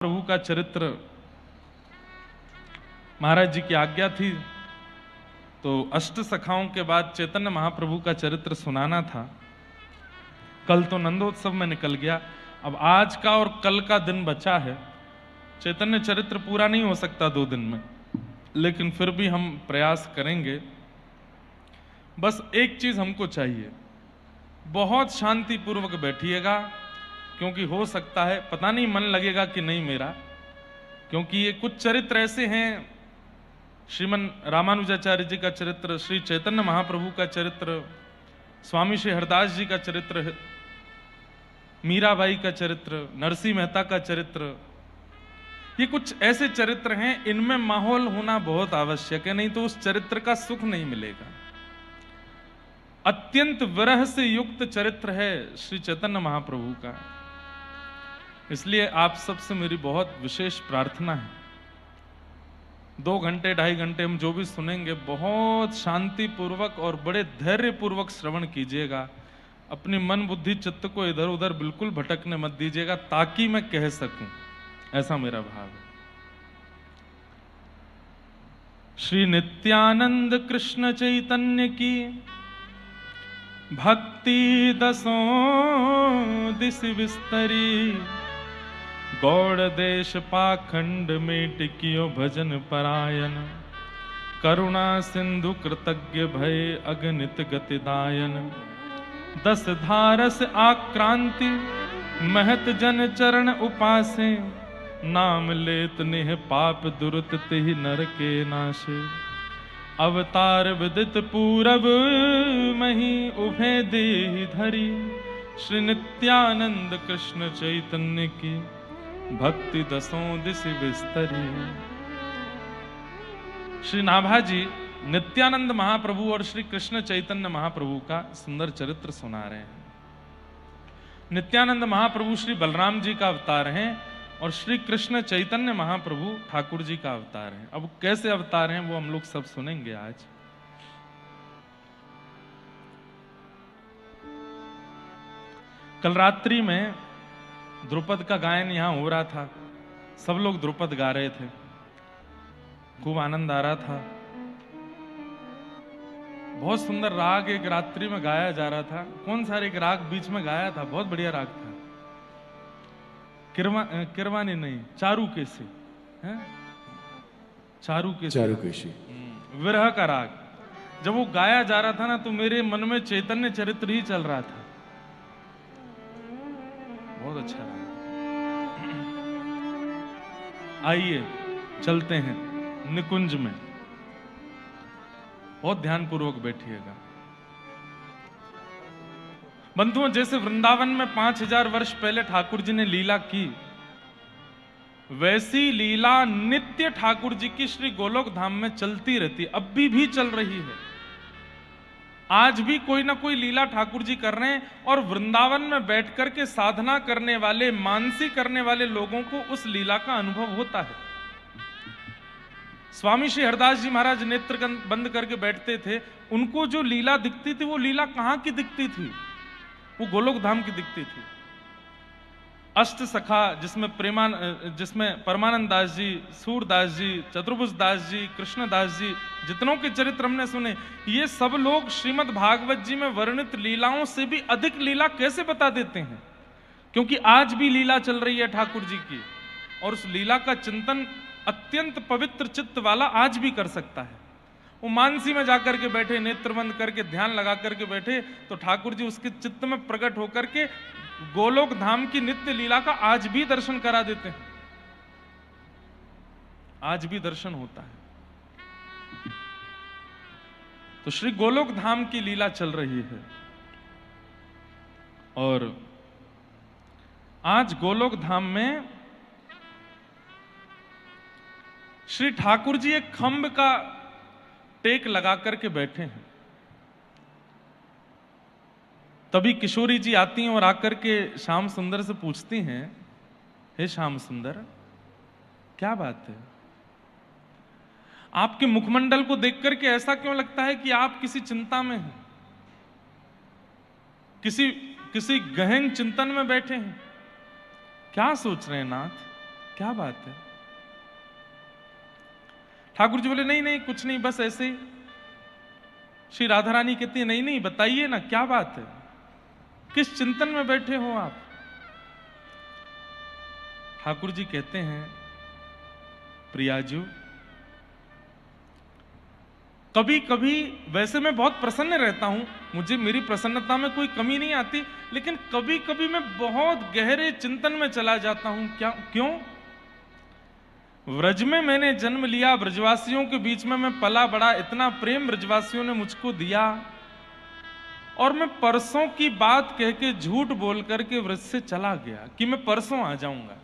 प्रभु का चरित्र महाराज जी की आज्ञा थी, तो अष्ट सखाओं के बाद चैतन्य महाप्रभु का चरित्र सुनाना था। कल तो नंदोत्सव में निकल गया, अब आज का और कल का दिन बचा है। चैतन्य चरित्र पूरा नहीं हो सकता 2 दिन में, लेकिन फिर भी हम प्रयास करेंगे। बस एक चीज हमको चाहिए, बहुत शांति पूर्वक बैठिएगा, क्योंकि हो सकता है पता नहीं मन लगेगा कि नहीं मेरा, क्योंकि ये कुछ चरित्र ऐसे हैं, श्रीमन रामानुजाचार्य जी का चरित्र, श्री चैतन्य महाप्रभु का चरित्र, स्वामी श्री हरदास जी का चरित्र, मीराबाई का चरित्र, नरसिंह मेहता का चरित्र, ये कुछ ऐसे चरित्र हैं, इनमें माहौल होना बहुत आवश्यक है, नहीं तो उस चरित्र का सुख नहीं मिलेगा। अत्यंत विरह से युक्त चरित्र है श्री चैतन्य महाप्रभु का, इसलिए आप सबसे मेरी बहुत विशेष प्रार्थना है, 2 घंटे 2.5 घंटे हम जो भी सुनेंगे बहुत शांति पूर्वक और बड़े धैर्य पूर्वक श्रवण कीजिएगा। अपनी मन बुद्धि चित्त को इधर उधर बिल्कुल भटकने मत दीजिएगा, ताकि मैं कह सकूं, ऐसा मेरा भाव है। श्री नित्यानंद कृष्ण चैतन्य की भक्ति 10 दिस विस्तरी, गौड़ देश पाखंड में टिकियो भजन परायण, करुणा सिंधु कृतज्ञ भय अगणित गतिदायन, 10 धारस आक्रांति महत जन चरण उपासे, नाम लेत निह पाप दुरुत तिहि नर के नाशे, अवतार विदित पूरब मही उभे देहि धरी, श्री नित्यानंद कृष्ण चैतन्य की भक्ति 10 दिस विस्तरी। श्री नाभाजी नित्यानंद महाप्रभु और श्री कृष्ण चैतन्य महाप्रभु का सुंदर चरित्र सुना रहे हैं। नित्यानंद महाप्रभु श्री बलराम जी का अवतार हैं और श्री कृष्ण चैतन्य महाप्रभु ठाकुर जी का अवतार हैं। अब कैसे अवतार हैं वो हम लोग सब सुनेंगे आज। कल रात्रि में ध्रुपद का गायन यहां हो रहा था, सब लोग ध्रुपद गा रहे थे, खूब आनंद आ रहा था। बहुत सुंदर राग एक रात्रि में गाया जा रहा था। कौन सा एक राग बीच में गाया था, बहुत बढ़िया राग था, किरवानी नहीं, चारुकेशी है, चारुकेशी विरह का राग। जब वो गाया जा रहा था ना, तो मेरे मन में चैतन्य चरित्र ही चल रहा था। बहुत अच्छा रहा। आइए चलते हैं निकुंज में, बहुत ध्यानपूर्वक बैठिएगा। बंधुओं, जैसे वृंदावन में 5000 वर्ष पहले ठाकुर जी ने लीला की, वैसी लीला नित्य ठाकुर जी की श्री गोलोक धाम में चलती रहती, अब भी चल रही है। आज भी कोई ना कोई लीला ठाकुर जी कर रहे हैं, और वृंदावन में बैठकर के साधना करने वाले, मानसी करने वाले लोगों को उस लीला का अनुभव होता है। स्वामी श्री हरदास जी महाराज नेत्र बंद करके बैठते थे, उनको जो लीला दिखती थी वो लीला कहां की दिखती थी, वो गोलोक धाम की दिखती थी। अष्ट सखा जिसमें परमानंद दास जी, सूरदास जी, चतुर्भुज दास जी, कृष्णदास जी, जितनों के चरित्र हमने सुने, ये सब लोग श्रीमद् भागवत जी में वर्णित लीलाओं से भी अधिक लीला कैसे बता देते हैं, क्योंकि आज भी लीला चल रही है ठाकुर जी की, और उस लीला का चिंतन अत्यंत पवित्र चित्त वाला आज भी कर सकता है। वो मानसी में जाकर के बैठे, नेत्र बंद करके ध्यान लगा करके बैठे, तो ठाकुर जी उसके चित्त में प्रकट होकर के गोलोक धाम की नित्य लीला का आज भी दर्शन करा देते हैं। आज भी दर्शन होता है। तो श्री गोलोक धाम की लीला चल रही है, और आज गोलोक धाम में श्री ठाकुर जी एक खंभ का टेक लगा करके बैठे हैं। तभी किशोरी जी आती हैं और आकर के श्याम सुंदर से पूछती हैं, हे श्याम सुंदर, क्या बात है, आपके मुखमंडल को देख करके ऐसा क्यों लगता है कि आप किसी चिंता में हैं, किसी गहन चिंतन में बैठे हैं? क्या सोच रहे हैं नाथ, क्या बात है? ठाकुर जी बोले नहीं नहीं कुछ नहीं, बस ऐसे ही। श्री राधा रानी कहती है नहीं नहीं बताइए ना क्या बात है, किस चिंतन में बैठे हो आप? ठाकुर जी कहते हैं प्रियाजू, कभी कभी वैसे मैं बहुत प्रसन्न रहता हूं, मुझे मेरी प्रसन्नता में कोई कमी नहीं आती, लेकिन कभी कभी मैं बहुत गहरे चिंतन में चला जाता हूं। क्यों? व्रज में मैंने जन्म लिया, ब्रजवासियों के बीच में मैं पला बड़ा, इतना प्रेम ब्रजवासियों ने मुझको दिया, और मैं परसों की बात कह के झूठ बोल करके व्रज से चला गया कि मैं परसों आ जाऊंगा।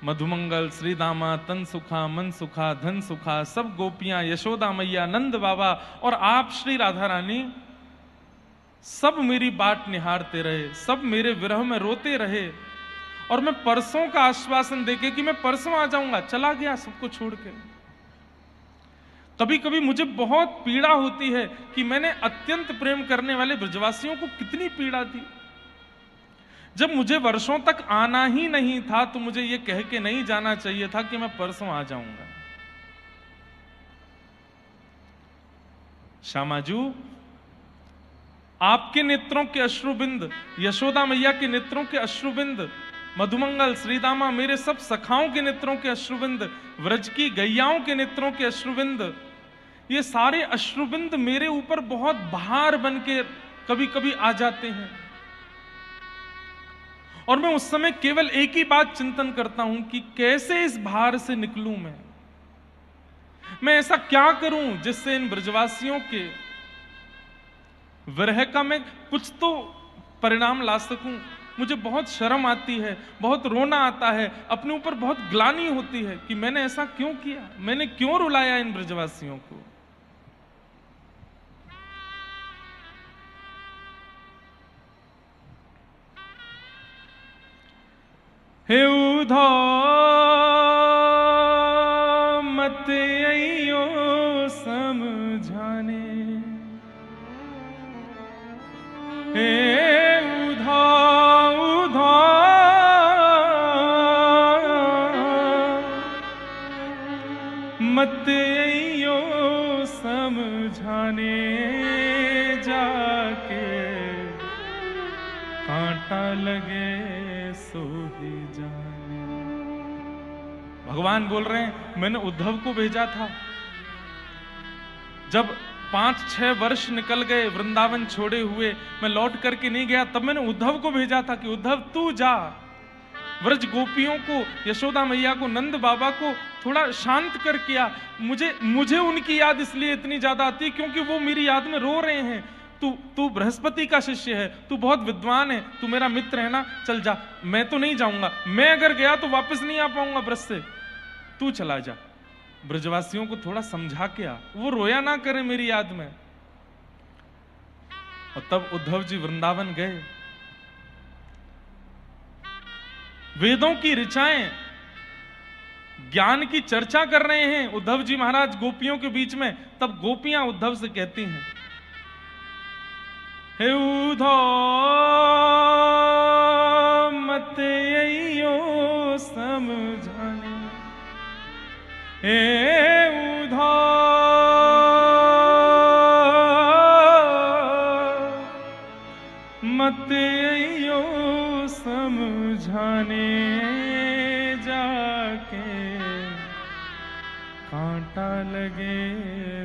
मधुमंगल, श्रीदामा, तन सुखा, मन सुखा, धन सुखा, सब गोपियां, यशोदा मैया, नंद बाबा और आप श्री राधा रानी सब मेरी बाट निहारते रहे, सब मेरे विरह में रोते रहे, और मैं परसों का आश्वासन देके कि मैं परसों आ जाऊंगा, चला गया सबको छोड़ के। कभी कभी मुझे बहुत पीड़ा होती है कि मैंने अत्यंत प्रेम करने वाले ब्रजवासियों को कितनी पीड़ा दी। जब मुझे वर्षों तक आना ही नहीं था तो मुझे यह कह के नहीं जाना चाहिए था कि मैं परसों आ जाऊंगा। श्यामाजू, आपके नेत्रों के अश्रुबिंद, यशोदा मैया के नेत्रों के अश्रुबिंद, मधुमंगल, श्रीदामा, मेरे सब सखाओं के नेत्रों के अश्रुबिंद, व्रज की गैयाओं के नेत्रों के अश्रुबिंद, ये सारे अश्रुबिंद मेरे ऊपर बहुत भार बन के कभी कभी आ जाते हैं, और मैं उस समय केवल एक ही बात चिंतन करता हूं कि कैसे इस भार से निकलूं। मैं ऐसा क्या करूं जिससे इन ब्रजवासियों के विरह का मैं कुछ तो परिणाम ला सकूं। मुझे बहुत शर्म आती है, बहुत रोना आता है, अपने ऊपर बहुत ग्लानि होती है कि मैंने ऐसा क्यों किया, मैंने क्यों रुलाया इन ब्रजवासियों को। हे उधो मत अइयो समझाने, हे उधो उधो मत अइयो समझाने, जाके कांटा लगे सो ही जाने। भगवान बोल रहे हैं मैंने उद्धव को भेजा था, जब 5-6 वर्ष निकल गए वृंदावन छोड़े हुए, मैं लौट करके नहीं गया, तब मैंने उद्धव को भेजा था कि उद्धव तू जा, व्रज गोपियों को, यशोदा मैया को, नंद बाबा को थोड़ा शांत कर किया। मुझे उनकी याद इसलिए इतनी ज्यादा आती है क्योंकि वो मेरी याद में रो रहे हैं। तू बृहस्पति का शिष्य है, तू बहुत विद्वान है, तू मेरा मित्र है ना, चल जा। मैं तो नहीं जाऊंगा, मैं अगर गया तो वापस नहीं आ पाऊंगा ब्रज से, तू चला जा। ब्रजवासियों को थोड़ा समझा के आ, वो रोया ना करे मेरी याद में। और तब उद्धव जी वृंदावन गए, वेदों की ऋचाएं, ज्ञान की चर्चा कर रहे हैं उद्धव जी महाराज गोपियों के बीच में। तब गोपियां उद्धव से कहती हैं हे उद्धव मत अइयो समझाने, हे उद्धव मत अइयो समझाने, जाके कांटा लगे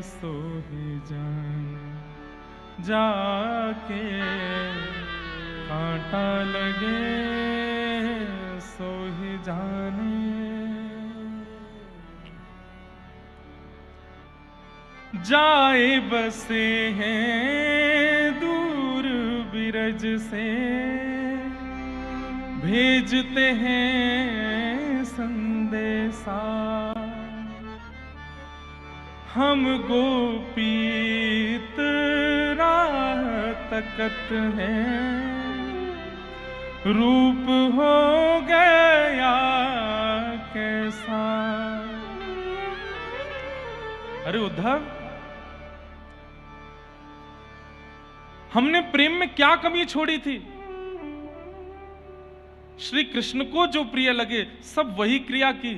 सो ही जाने, जाके कांटा लगे सो ही जाने। जाए बसे हैं दूर बिरज से, भेजते हैं संदेशा, हम गोपीत राह तकत हैं, रूप हो गया कैसा। अरे उद्धव, हमने प्रेम में क्या कमी छोड़ी थी? श्री कृष्ण को जो प्रिय लगे सब वही क्रिया की।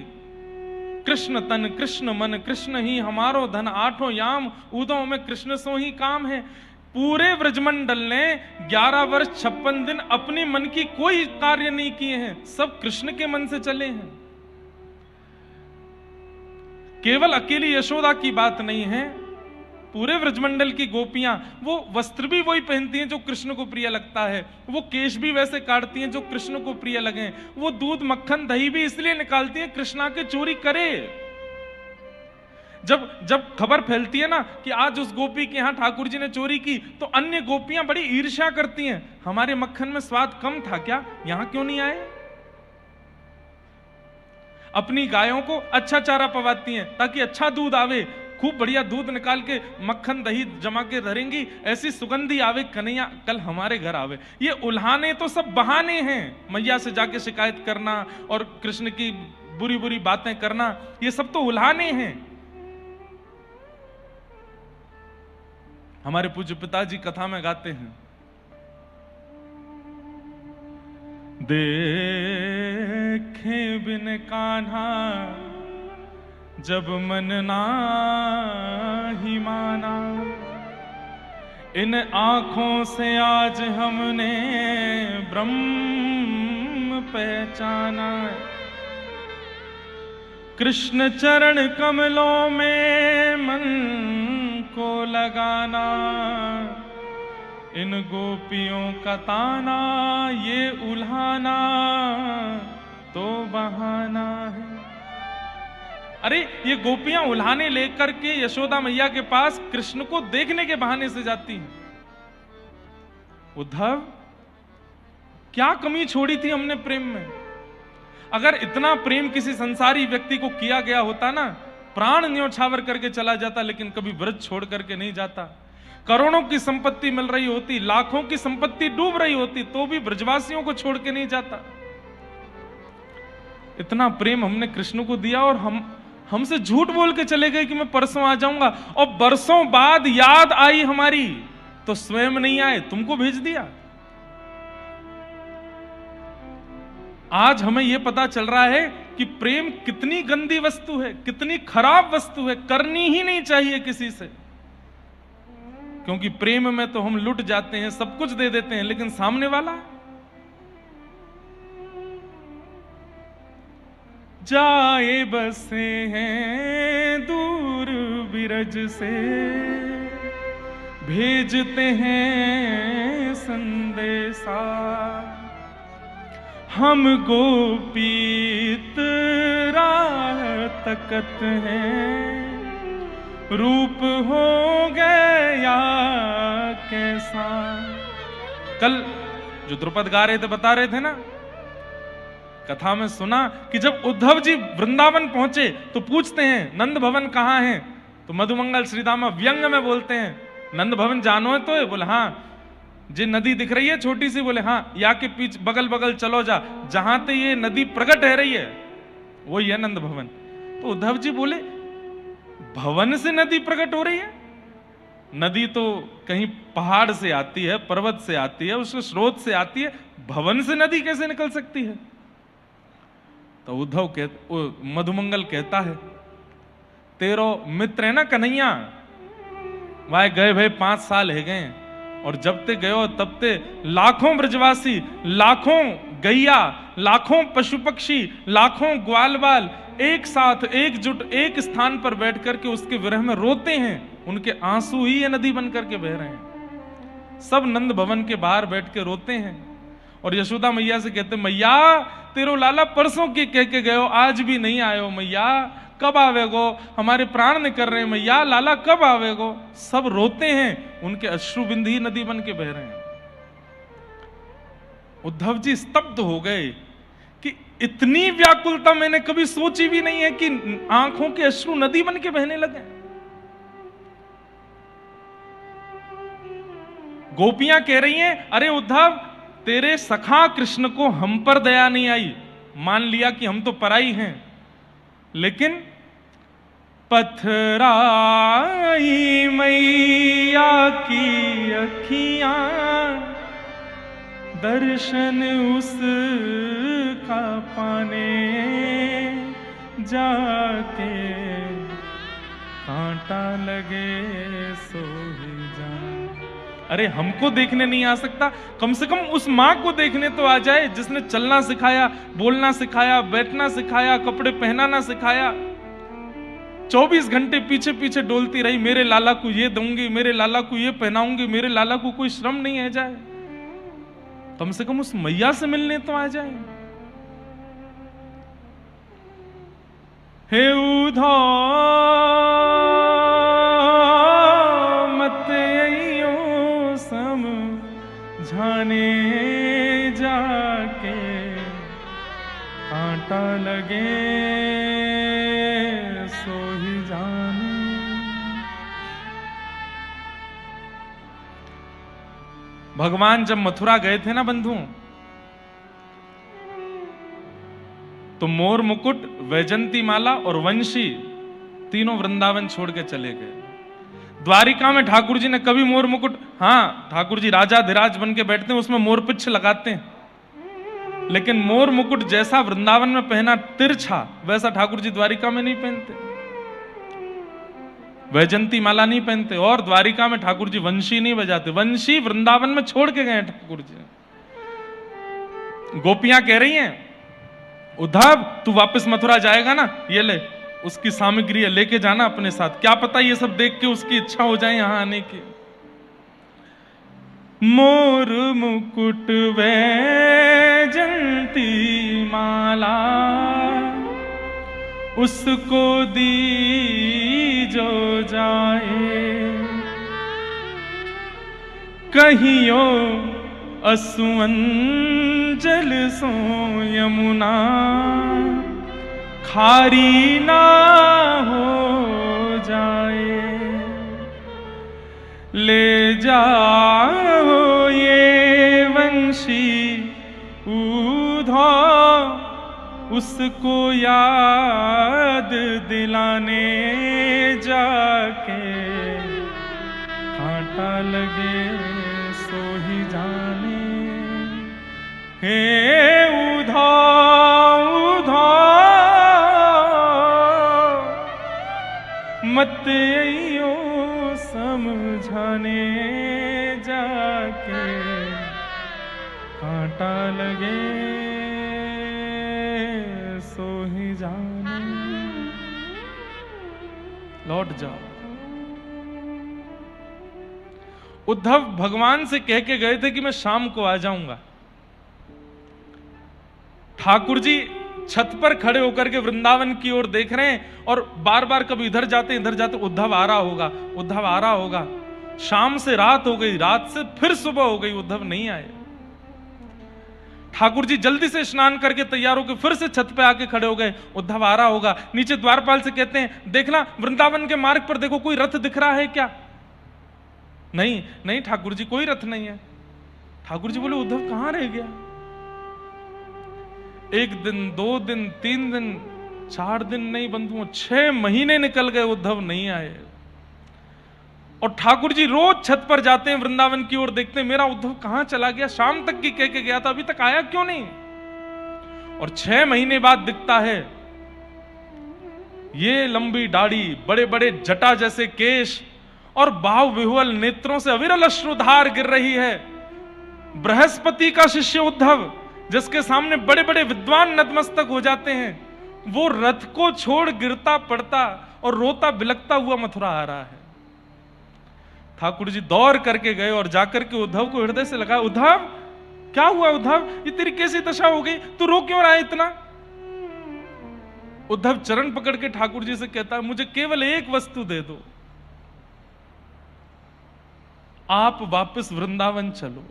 कृष्ण तन कृष्ण मन कृष्ण ही हमारो धन, आठों याम उदों में कृष्ण सो ही काम है। पूरे ब्रजमंडल ने 11 वर्ष 56 दिन अपनी मन की कोई कार्य नहीं किए हैं, सब कृष्ण के मन से चले हैं। केवल अकेली यशोदा की बात नहीं है, पूरे ब्रजमंडल की गोपियां वो वस्त्र भी वही पहनती हैं जो कृष्ण को प्रिय लगता है, वो केश भी वैसे काटती हैं जो कृष्ण को प्रिय लगे, वो दूध मक्खन दही भी इसलिए निकालती हैं कृष्णा के चोरी करे। जब खबर फैलती है ना कि आज उस गोपी के यहां ठाकुर जी ने चोरी की, तो अन्य गोपियां बड़ी ईर्ष्या करती हैं, हमारे मक्खन में स्वाद कम था क्या, यहां क्यों नहीं आए। अपनी गायों को अच्छा चारा पवाती हैं ताकि अच्छा दूध आवे, खूब बढ़िया दूध निकाल के मक्खन दही जमा के धरेंगी, ऐसी सुगंधी आवे कन्हैया कल हमारे घर आवे। ये उल्हाने तो सब बहाने हैं, मैया से जाके शिकायत करना और कृष्ण की बुरी बुरी बातें करना, ये सब तो उल्हाने हैं। हमारे पूज्य पिताजी कथा में गाते हैं, देखे बिन कान्हा जब मन नाही माना, इन आंखों से आज हमने ब्रह्म पहचाना। कृष्ण चरण कमलों में मन को लगाना, इन गोपियों का ताना ये उल्हाना तो बहाना है। अरे ये गोपियां उल्हाने लेकर के यशोदा मैया के पास कृष्ण को देखने के बहाने से जाती हैं। उद्धव, क्या कमी छोड़ी थी हमने प्रेम में। अगर इतना प्रेम किसी संसारी व्यक्ति को किया गया होता ना, प्राण न्योछावर करके चला जाता, लेकिन कभी व्रत छोड़ करके नहीं जाता। करोड़ों की संपत्ति मिल रही होती, लाखों की संपत्ति डूब रही होती, तो भी ब्रजवासियों को छोड़ के नहीं जाता। इतना प्रेम हमने कृष्ण को दिया और हमसे झूठ बोल के चले गए कि मैं परसों आ जाऊंगा, और बरसों बाद याद आई हमारी तो स्वयं नहीं आए, तुमको भेज दिया। आज हमें यह पता चल रहा है कि प्रेम कितनी गंदी वस्तु है, कितनी खराब वस्तु है, करनी ही नहीं चाहिए किसी से। क्योंकि प्रेम में तो हम लुट जाते हैं, सब कुछ दे देते हैं, लेकिन सामने वाला जाए बसे हैं दूर बिरज से, भेजते हैं संदेशा, हम गोपीत राह तकत हैं, रूप हो गया कैसा। कल जो द्रुपद गा रहे थे बता रहे थे ना, कथा में सुना कि जब उद्धव जी वृंदावन पहुंचे तो पूछते हैं नंद भवन कहाँ है, तो मधुमंगल श्रीदामा व्यंग में बोलते हैं नंद भवन जानो है तो है, बोले हाँ। जे नदी दिख रही है छोटी सी, बोले हाँ, या के पीछे बगल बगल चलो जा, जहां ते ये नदी प्रकट है रही है वही है नंद भवन। तो उद्धव जी बोले भवन से नदी प्रकट हो रही है, नदी तो कहीं पहाड़ से आती है, पर्वत से आती है, उसके स्रोत से आती है, भवन से नदी कैसे निकल सकती है। तो मधुमंगल कहता है तेरो मित्र है ना कन्हैया, वह गए भाई 5 साल है गए, और जब ते गयो तब ते लाखों ब्रजवासी, लाखों गैया, लाखों पशु पक्षी, लाखों ग्वाल बाल एक साथ एकजुट एक स्थान पर बैठ करके उसके विरह में रोते हैं, उनके आंसू ही ये नदी बन करके बह रहे हैं। सब नंद भवन के बाहर बैठ के रोते हैं और यशोदा मैया से कहते मैया तेरो लाला परसों के कह के गयो, आज भी नहीं आयो, मैया कब आवेगो, हमारे प्राण निकल रहे हैं, मैया लाला कब आवेगो। सब रोते हैं, उनके अश्रु बिंद ही नदी बन के बह रहे हैं। उद्धव जी स्तब्ध हो गए कि इतनी व्याकुलता मैंने कभी सोची भी नहीं है कि आंखों के अश्रु नदी बन के बहने लगे। गोपियां कह रही हैं अरे उद्धव तेरे सखा कृष्ण को हम पर दया नहीं आई, मान लिया कि हम तो पराई हैं, लेकिन पथराई मैया की अखियां दर्शन उसका पाने जाके कांटा लगे सो ही जान। अरे हमको देखने नहीं आ सकता, कम से कम उस माँ को देखने तो आ जाए जिसने चलना सिखाया, बोलना सिखाया, बैठना सिखाया, कपड़े पहनाना सिखाया। 24 घंटे पीछे पीछे डोलती रही, मेरे लाला को ये दूंगी, मेरे लाला को ये पहनाऊंगी, मेरे लाला को कोई श्रम नहीं है जाए। कम से कम उस मैया से मिलने तो आ जाए। हे उधो मत अइयो समझाने जाके कांटा लगे सो ही जाने। भगवान जब मथुरा गए थे ना बंधु, तो मोर मुकुट, वैजंती माला और वंशी तीनों वृंदावन छोड़ के चले गए। द्वारिका में ठाकुर जी ने कभी मोर मुकुट, हाँ ठाकुर जी राजाधिराज बन के बैठते हैं, उसमें मोर पिच्छ लगाते हैं, लेकिन मोर मुकुट जैसा वृंदावन में पहना तिरछा, वैसा ठाकुर जी द्वारिका में नहीं पहनते। वैजंती माला नहीं पहनते, और द्वारिका में ठाकुर जी वंशी नहीं बजाते। वंशी वृंदावन में छोड़ के गए ठाकुर जी। गोपियां कह रही हैं, उद्धव तू वापस मथुरा जाएगा ना, ये ले उसकी सामग्री है, लेके जाना अपने साथ, क्या पता ये सब देख के उसकी इच्छा हो जाए यहां आने की। मोर मुकुट वैजंती माला उसको दी जो जाए, कहियो असुवन जल सो यमुना खारी ना हो जाए। ले जाओ ये वंशी ऊधो उसको याद दिलाने जाके कांटा लगे सो ही जाने। हे उधो उधो मत अइयो समझाने जाके कांटा लगे सो ही जाने। लौट जाओ। उद्धव भगवान से कह के गए थे कि मैं शाम को आ जाऊंगा। ठाकुर जी छत पर खड़े होकर के वृंदावन की ओर देख रहे हैं और बार बार कभी इधर जाते उद्धव आ रहा होगा, उद्धव आ रहा होगा। शाम से रात हो गई, रात से फिर सुबह हो गई, उद्धव नहीं आए। ठाकुर जी जल्दी से स्नान करके तैयार होकर फिर से छत पे आके खड़े हो गए, उद्धव आ रहा होगा। नीचे द्वारपाल से कहते हैं, देखना वृंदावन के मार्ग पर देखो कोई रथ दिख रहा है क्या? नहीं नहीं ठाकुर जी कोई रथ नहीं है। ठाकुर जी बोले उद्धव कहां रह गया? 1 दिन 2 दिन 3 दिन 4 दिन नहीं बंधुओं, 6 महीने निकल गए, उद्धव नहीं आए। और ठाकुर जी रोज छत पर जाते हैं, वृंदावन की ओर देखते हैं, मेरा उद्धव कहां चला गया? शाम तक की कह के गया था, अभी तक आया क्यों नहीं? और 6 महीने बाद दिखता है, ये लंबी दाढ़ी, बड़े बड़े जटा जैसे केश और बाहु विह्वल नेत्रों से अविरल अश्रुधार गिर रही है। बृहस्पति का शिष्य उद्धव, जिसके सामने बड़े बड़े विद्वान नतमस्तक हो जाते हैं, वो रथ को छोड़ गिरता पड़ता और रोता बिलकता हुआ मथुरा आ रहा है। ठाकुर जी दौड़ करके गए और जाकर के उद्धव को हृदय से लगा, उद्धव क्या हुआ? उद्धव ये तेरी कैसी दशा हो गई? तू रो क्यों रहा है इतना? उद्धव चरण पकड़ के ठाकुर जी से कहता है, मुझे केवल एक वस्तु दे दो, आप वापस वृंदावन चलो।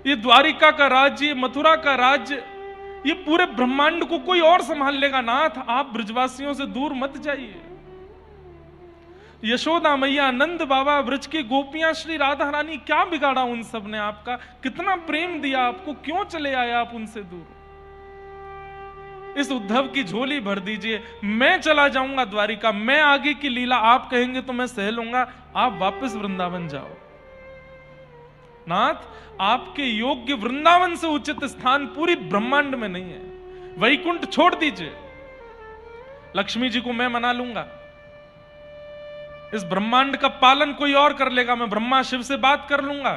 ये द्वारिका का राज्य, मथुरा का राज्य, ये पूरे ब्रह्मांड को कोई और संभाल लेगा। नाथ आप ब्रजवासियों से दूर मत जाइए। यशोदा मैया, नंद बाबा, ब्रज की गोपियां, श्री राधा रानी, क्या बिगाड़ा उन सब ने आपका? कितना प्रेम दिया आपको, क्यों चले आए आप उनसे दूर? इस उद्धव की झोली भर दीजिए, मैं चला जाऊंगा द्वारिका, मैं आगे की लीला आप कहेंगे तो मैं सह लूंगा, आप वापस वृंदावन जाओ। नाथ, आपके योग्य वृंदावन से उचित स्थान पूरी ब्रह्मांड में नहीं है। वैकुंठ छोड़ दीजिए, लक्ष्मी जी को मैं मना लूंगा, इस ब्रह्मांड का पालन कोई और कर लेगा, मैं ब्रह्मा शिव से बात कर लूंगा।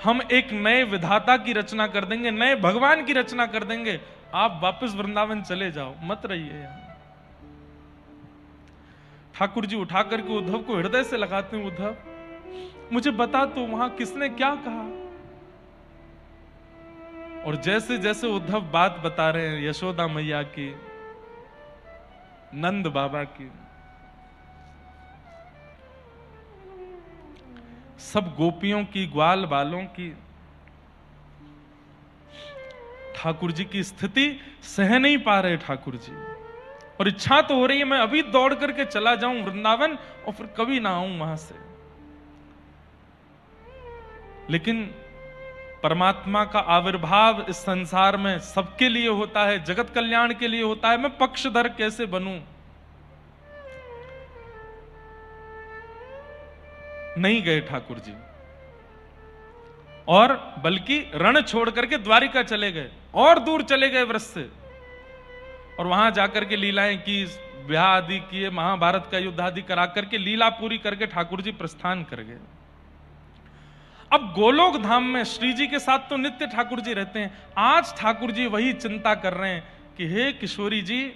हम एक नए विधाता की रचना कर देंगे, नए भगवान की रचना कर देंगे। आप वापस वृंदावन चले जाओ, मत रहिए यहां। ठाकुर जी उठा करके उद्धव को हृदय से लगाते हैं, उद्धव मुझे बता तो वहां किसने क्या कहा। और जैसे जैसे उद्धव बात बता रहे हैं यशोदा मैया की, नंद बाबा की, सब गोपियों की, ग्वाल बालों की, ठाकुर जी की स्थिति सह नहीं पा रहे ठाकुर जी। और इच्छा तो हो रही है मैं अभी दौड़ करके चला जाऊं वृंदावन और फिर कभी ना आऊं वहां से। लेकिन परमात्मा का आविर्भाव इस संसार में सबके लिए होता है, जगत कल्याण के लिए होता है। मैं पक्षधर कैसे बनूं? नहीं गए ठाकुर जी, और बल्कि रण छोड़ करके द्वारिका चले गए, और दूर चले गए व्रज से, और वहां जाकर के लीलाएं की, ब्याह आदि किए, महाभारत का युद्ध आदि करा करके लीला पूरी करके ठाकुर जी प्रस्थान कर गए। अब गोलोक धाम में श्री जी के साथ तो नित्य ठाकुर जी रहते हैं। आज ठाकुर जी वही चिंता कर रहे हैं कि हे किशोरी जी,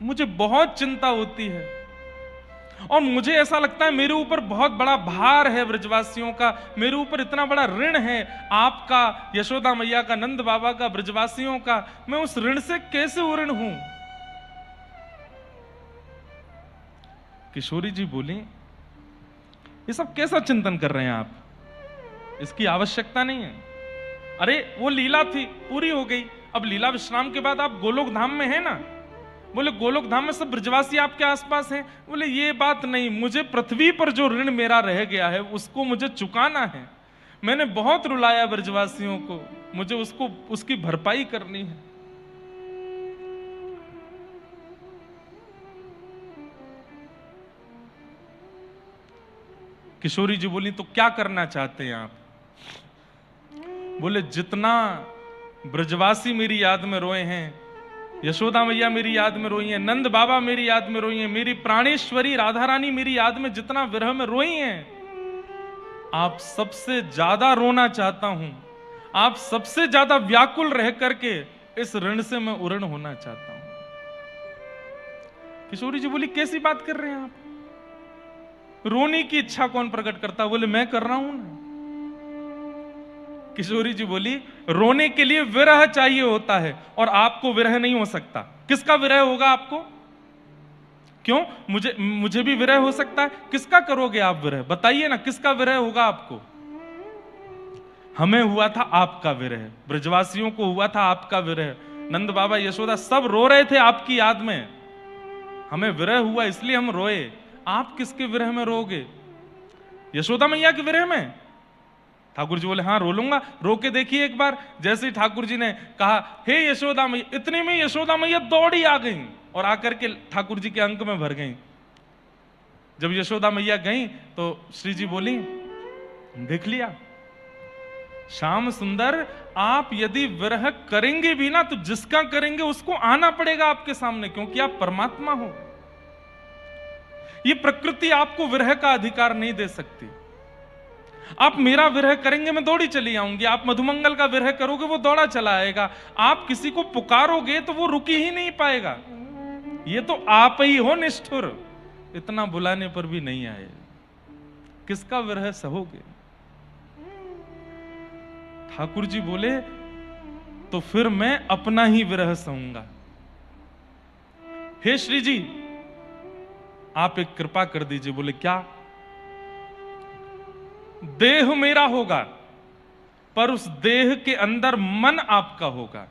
मुझे बहुत चिंता होती है और मुझे ऐसा लगता है मेरे ऊपर बहुत बड़ा भार है ब्रजवासियों का, मेरे ऊपर इतना बड़ा ऋण है आपका, यशोदा मैया का, नंद बाबा का, ब्रजवासियों का। मैं उस ऋण से कैसे उऋण हूं? किशोरी जी बोली, ये सब कैसा चिंतन कर रहे हैं आप? इसकी आवश्यकता नहीं है। अरे वो लीला थी, पूरी हो गई, अब लीला विश्राम के बाद आप गोलोक धाम में है ना। बोले गोलोक धाम में सब ब्रजवासी आपके आसपास हैं। बोले ये बात नहीं, मुझे पृथ्वी पर जो ऋण मेरा रह गया है उसको मुझे चुकाना है। मैंने बहुत रुलाया ब्रजवासियों को, मुझे उसकी भरपाई करनी है। किशोरी जी बोली, तो क्या करना चाहते हैं आप? बोले जितना ब्रजवासी मेरी याद में रोए हैं, यशोदा मैया मेरी याद में रोई हैं, नंद बाबा मेरी याद में रोई हैं, मेरी प्राणेश्वरी राधा रानी मेरी याद में जितना विरह में रोई हैं, आप सबसे ज्यादा रोना चाहता हूं। आप सबसे ज्यादा व्याकुल रह करके इस ऋण से मैं उऋण होना चाहता हूं। किशोरी जी बोली, कैसी बात कर रहे हैं आप? रोने की इच्छा कौन प्रकट करता? बोले मैं कर रहा हूं ना। किशोरी जी बोली, रोने के लिए विरह चाहिए होता है और आपको विरह नहीं हो सकता। किसका विरह होगा आपको? क्यों? मुझे भी विरह हो सकता है। किसका करोगे आप विरह? बताइए ना, किसका विरह होगा आपको? हमें हुआ था आपका विरह, ब्रजवासियों को हुआ था आपका विरह, नंद बाबा यशोदा सब रो रहे थे आपकी याद में। हमें विरह हुआ इसलिए हम रोए। आप किसके विरह में रोगे? यशोदा मैया के विरह में? ठाकुर जी बोले, हाँ रो लूंगा। रो के देखिए एक बार। जैसे ही ठाकुर जी ने कहा हे यशोदा मैया, इतने में यशोदा मैया दौड़ी आ गई और आकर के ठाकुर जी के अंक में भर गई। जब यशोदा मैया गई तो श्री जी बोली, देख लिया श्याम सुंदर, आप यदि विरह करेंगे भी ना तो जिसका करेंगे उसको आना पड़ेगा आपके सामने, क्योंकि आप परमात्मा हो। ये प्रकृति आपको विरह का अधिकार नहीं दे सकती। आप मेरा विरह करेंगे मैं दौड़ी चली आऊंगी, आप मधुमंगल का विरह करोगे वो दौड़ा चला आएगा, आप किसी को पुकारोगे तो वो रुकी ही नहीं पाएगा। ये तो आप ही हो निष्ठुर, इतना बुलाने पर भी नहीं आए, किसका विरह सहोगे? ठाकुर जी बोले, तो फिर मैं अपना ही विरह सहूंगा। हे श्री जी, आप एक कृपा कर दीजिए। बोले क्या? देह मेरा होगा पर उस देह के अंदर मन आपका होगा।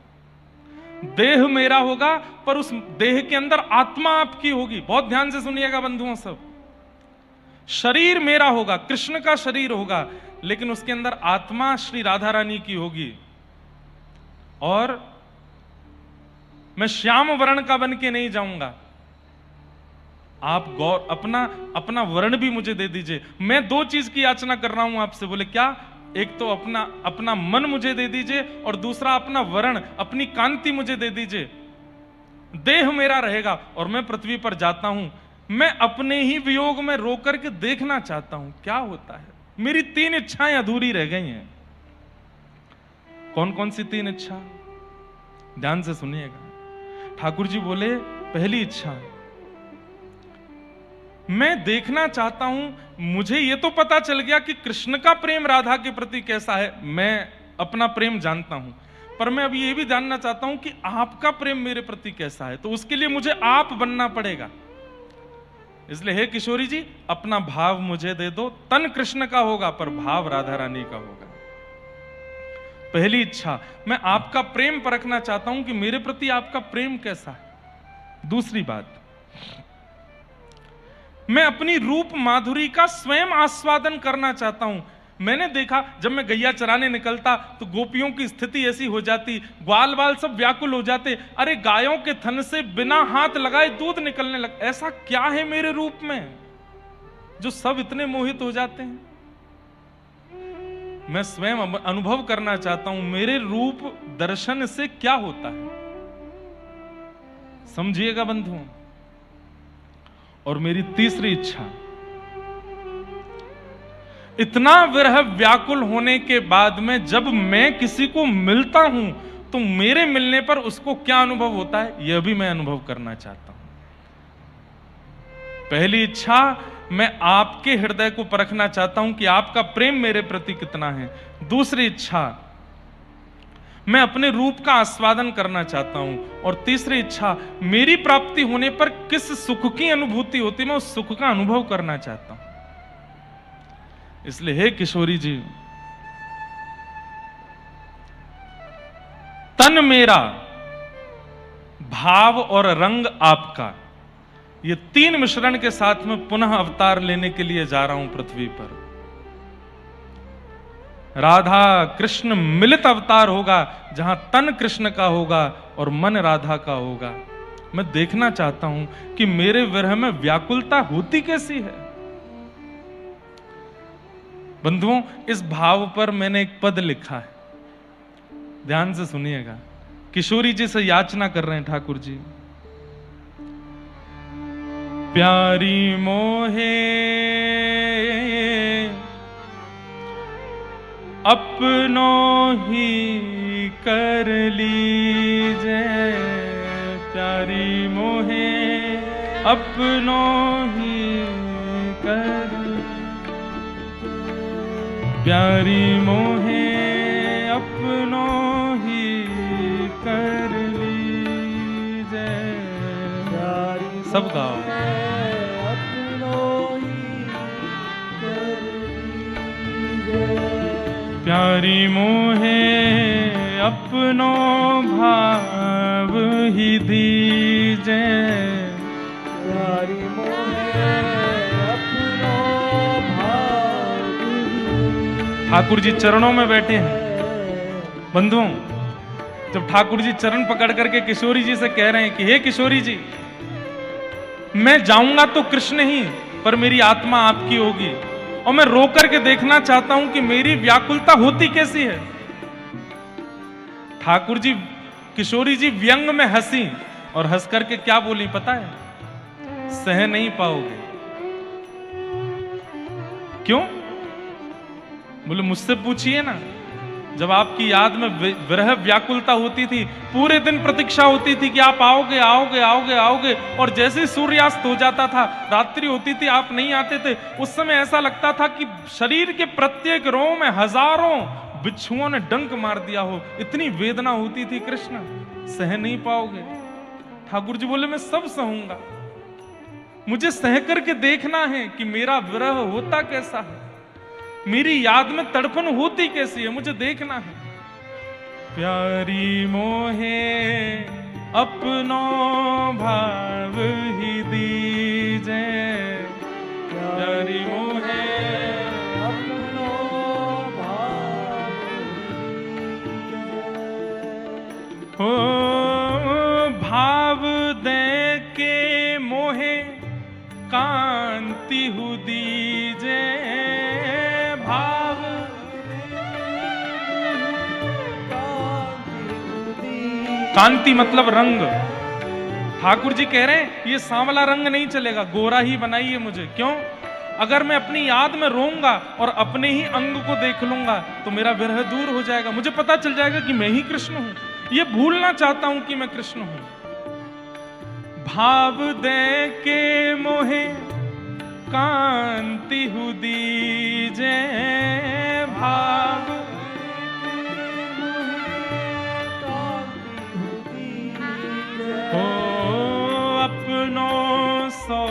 देह मेरा होगा पर उस देह के अंदर आत्मा आपकी होगी। बहुत ध्यान से सुनिएगा बंधुओं सब। शरीर मेरा होगा, कृष्ण का शरीर होगा, लेकिन उसके अंदर आत्मा श्री राधा रानी की होगी। और मैं श्याम वर्ण का बन के नहीं जाऊंगा, आप गौर अपना वर्ण भी मुझे दे दीजिए। मैं दो चीज की याचना कर रहा हूं आपसे। बोले क्या? एक तो अपना मन मुझे दे दीजिए और दूसरा अपना वर्ण, अपनी कांति मुझे दे दीजिए। देह मेरा रहेगा और मैं पृथ्वी पर जाता हूं। मैं अपने ही वियोग में रो करके देखना चाहता हूं क्या होता है। मेरी 3 इच्छाएं अधूरी रह गई हैं। कौन कौन सी 3 इच्छा? ध्यान से सुनिएगा। ठाकुर जी बोले पहली इच्छा, मैं देखना चाहता हूं। मुझे यह तो पता चल गया कि कृष्ण का प्रेम राधा के प्रति कैसा है, मैं अपना प्रेम जानता हूं, पर मैं अभी यह भी जानना चाहता हूं कि आपका प्रेम मेरे प्रति कैसा है। तो उसके लिए मुझे आप बनना पड़ेगा। इसलिए हे किशोरी जी, अपना भाव मुझे दे दो। तन कृष्ण का होगा पर भाव राधा रानी का होगा। पहली इच्छा, मैं आपका प्रेम परखना चाहता हूं कि मेरे प्रति आपका प्रेम कैसा है। दूसरी बात, मैं अपनी रूप माधुरी का स्वयं आस्वादन करना चाहता हूं। मैंने देखा जब मैं गैया चराने निकलता तो गोपियों की स्थिति ऐसी हो जाती, ग्वाल बाल सब व्याकुल हो जाते। अरे गायों के थन से बिना हाथ लगाए दूध निकलने लग। ऐसा क्या है मेरे रूप में जो सब इतने मोहित हो जाते हैं? मैं स्वयं अनुभव करना चाहता हूं मेरे रूप दर्शन से क्या होता है। समझिएगा बंधुओं। और मेरी तीसरी इच्छा, इतना विरह व्याकुल होने के बाद में जब मैं किसी को मिलता हूं तो मेरे मिलने पर उसको क्या अनुभव होता है, यह भी मैं अनुभव करना चाहता हूं। पहली इच्छा, मैं आपके हृदय को परखना चाहता हूं कि आपका प्रेम मेरे प्रति कितना है। दूसरी इच्छा, मैं अपने रूप का आस्वादन करना चाहता हूं। और तीसरी इच्छा, मेरी प्राप्ति होने पर किस सुख की अनुभूति होती, मैं उस सुख का अनुभव करना चाहता हूं। इसलिए हे किशोरी जी, तन मेरा, भाव और रंग आपका, ये 3 मिश्रण के साथ में पुनः अवतार लेने के लिए जा रहा हूं पृथ्वी पर। राधा कृष्ण मिलित अवतार होगा जहां तन कृष्ण का होगा और मन राधा का होगा। मैं देखना चाहता हूं कि मेरे विरह में व्याकुलता होती कैसी है। बंधुओं, इस भाव पर मैंने एक पद लिखा है, ध्यान से सुनिएगा। किशोरी जी से याचना कर रहे हैं ठाकुर जी। प्यारी मोहे अपनों ही कर लीजे, प्यारी मोहे अपनों ही कर, प्यारी मोहे अपनों ही कर लीजे। सब गाओ। प्यारी मोहे अपनो भाव ही दीजे, प्यारी मोहे अपनो भाव। ठाकुर जी चरणों में बैठे हैं। बंधुओं, जब ठाकुर जी चरण पकड़ करके किशोरी जी से कह रहे हैं कि हे किशोरी जी, मैं जाऊंगा तो कृष्ण ही, पर मेरी आत्मा आपकी होगी और मैं रो करके देखना चाहता हूं कि मेरी व्याकुलता होती कैसी है। ठाकुर जी, किशोरी जी व्यंग में हंसी और हंस करके क्या बोली पता है? सह नहीं पाओगे। क्यों? बोले मुझसे पूछिए ना। जब आपकी याद में विरह व्याकुलता होती थी, पूरे दिन प्रतीक्षा होती थी कि आप आओगे आओगे आओगे आओगे, और जैसे ही सूर्यास्त हो जाता था, रात्रि होती थी, आप नहीं आते थे। उस समय ऐसा लगता था कि शरीर के प्रत्येक रोम में हजारों बिच्छुओं ने डंक मार दिया हो, इतनी वेदना होती थी। कृष्ण, सह नहीं पाओगे। ठाकुर जी बोले मैं सब सहूंगा, मुझे सह करके देखना है कि मेरा विरह होता कैसा है, मेरी याद में तड़पन होती कैसी है, मुझे देखना है। प्यारी मोहे अपनो भाव ही दीजे, प्यारी मोहे अपनो भाव हो, भाव दे के मोहे हूँ दीजे भाव। कांति मतलब रंग। ठाकुर जी कह रहे हैं ये सांवला रंग नहीं चलेगा, गोरा ही बनाइए मुझे। क्यों? अगर मैं अपनी याद में रोऊंगा और अपने ही अंग को देख लूंगा तो मेरा विरह दूर हो जाएगा, मुझे पता चल जाएगा कि मैं ही कृष्ण हूं। ये भूलना चाहता हूं कि मैं कृष्ण हूं। भाव दे के मोहे कांति हूँ दीजे भाव। हो अपनों सो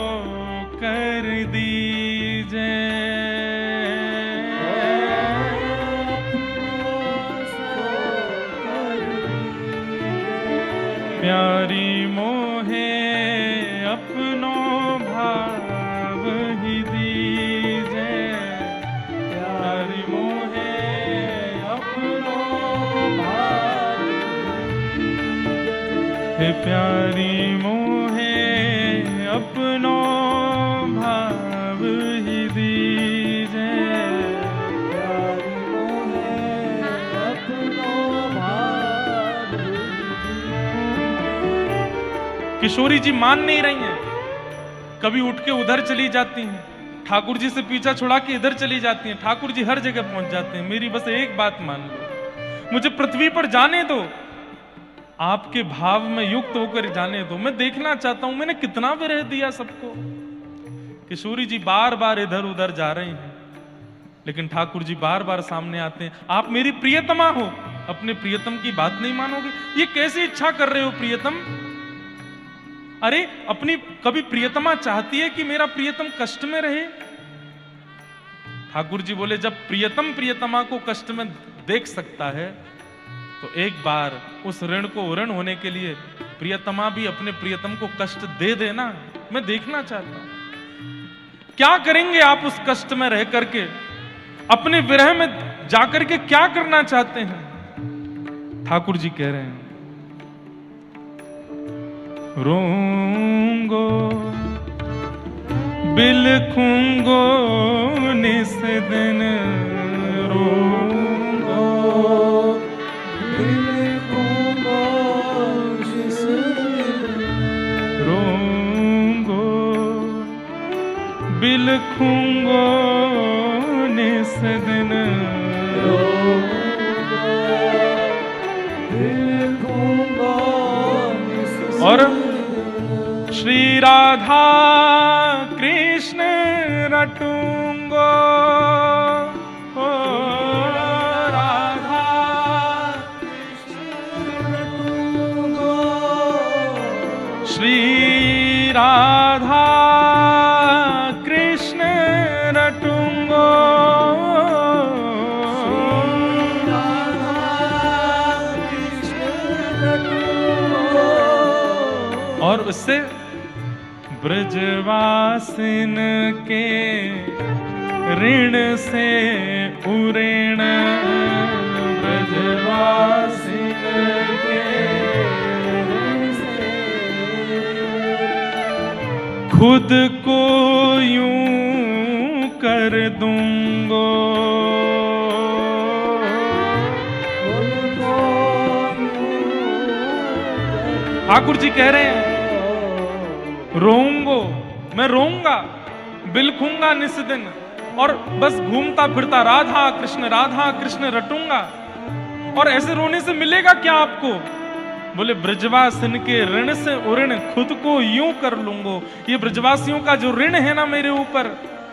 कर दीजे। प्यारी मोहे अपनों भाव ही दीजे। प्यारी मोहे अपनों भाव। हे प्यारी मोहे अपनों भाव ही दीजे। प्यारी मोहे अपनों भाव। किशोरी जी मान नहीं रही हैं, कभी उठ के उधर चली जाती हैं, ठाकुर जी से पीछा छुड़ा के इधर चली जाती हैं। ठाकुर जी हर जगह पहुंच जाते हैं। मेरी बस एक बात मान लो, मुझे पृथ्वी पर जाने दो, आपके भाव में युक्त होकर जाने दो। मैं देखना चाहता हूं मैंने कितना विरह दिया सबको। किशोरी जी बार बार इधर उधर जा रही हैं, लेकिन ठाकुर जी बार बार सामने आते हैं। आप मेरी प्रियतमा हो, अपने प्रियतम की बात नहीं मानोगे? ये कैसी इच्छा कर रहे हो प्रियतम? अरे अपनी कभी प्रियतमा चाहती है कि मेरा प्रियतम कष्ट में रहे? ठाकुर जी बोले जब प्रियतम प्रियतमा को कष्ट में देख सकता है तो एक बार उस ऋण को ऋण होने के लिए प्रियतमा भी अपने प्रियतम को कष्ट दे देना। मैं देखना चाहता हूं क्या करेंगे आप उस कष्ट में रह करके, अपने विरह में जाकर के क्या करना चाहते हैं। ठाकुर जी कह रहे हैं रोऊंगो बिलखूंगो निस दिन। रोऊंगो बिलखूंगो जिस दिन। रोऊंगो बिलखूंगो निस दिन। और श्री राधा कृष्ण रटूंगो। ओ राधा कृष्ण रटूंगो। श्री राधा कृष्ण रटूंगो। और उससे ब्रजवासिन के ऋण से उऋण। ब्रजवासिन के ऋण से खुद को यूं कर दूंगो। ठाकुर जी कह रहे हैं रोऊंगो, मैं रोऊंगा, बिलखूंगा निस दिन, और बस घूमता फिरता राधा कृष्ण रटूंगा। और ऐसे रोने से मिलेगा क्या आपको? बोले ब्रजवासिन के ऋण से उऋण खुद को यूं कर लूंगो। ये ब्रजवासियों का जो ऋण है ना मेरे ऊपर,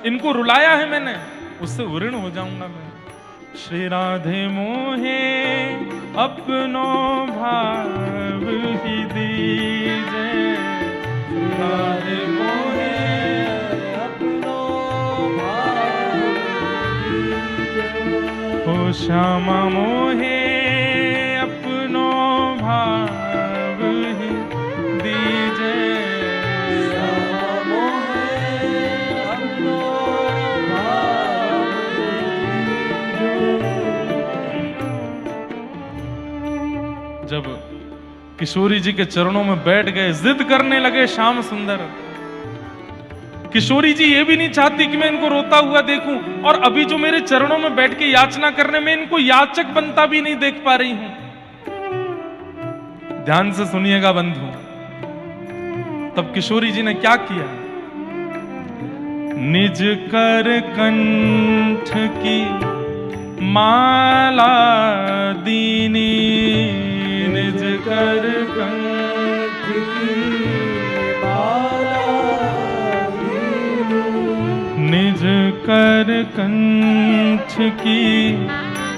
इनको रुलाया है मैंने, उससे उऋण हो जाऊंगा मैं। श्री राधे मोहे अपनो भाव ही दीजे। राधे मोहे अपनो भाव दीजे। ओ श्यामा मोहे अपनो भाव ही दीजे। श्यामा मोहे अपनो भाव दीजे। जब किशोरी जी के चरणों में बैठ गए, जिद करने लगे श्याम सुंदर, किशोरी जी ये भी नहीं चाहती कि मैं इनको रोता हुआ देखूं, और अभी जो मेरे चरणों में बैठ के याचना करने में इनको याचक बनता भी नहीं देख पा रही हूं। ध्यान से सुनिएगा बंधु, तब किशोरी जी ने क्या किया? निज कर कंठ की माला दीनी, निज कर कंठ की निज कर कंठ की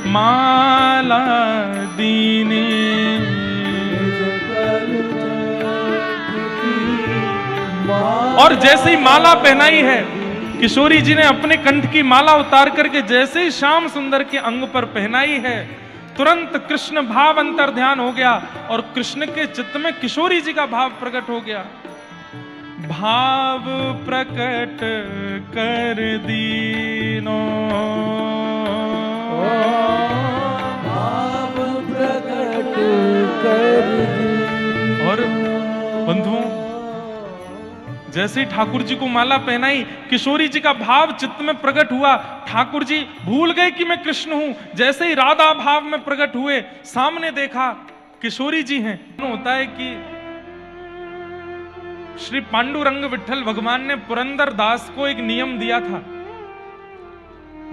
माला दीने, और जैसे ही माला पहनाई है, किशोरी जी ने अपने कंठ की माला उतार करके जैसे ही श्याम सुंदर के अंग पर पहनाई है, तुरंत कृष्ण भाव अंतर ध्यान हो गया और कृष्ण के चित्त में किशोरी जी का भाव प्रकट हो गया। भाव प्रकट कर दीनो, भाव प्रकट कर दीनो। और बंधुओं, जैसे ही ठाकुर जी को माला पहनाई, किशोरी जी का भाव चित्त में प्रकट हुआ। ठाकुर जी भूल गए कि मैं कृष्ण हूं। जैसे ही राधा भाव में प्रकट हुए, सामने देखा किशोरी जी हैं। होता है कि श्री पांडुरंग विठल भगवान ने पुरंदर दास को एक नियम दिया था।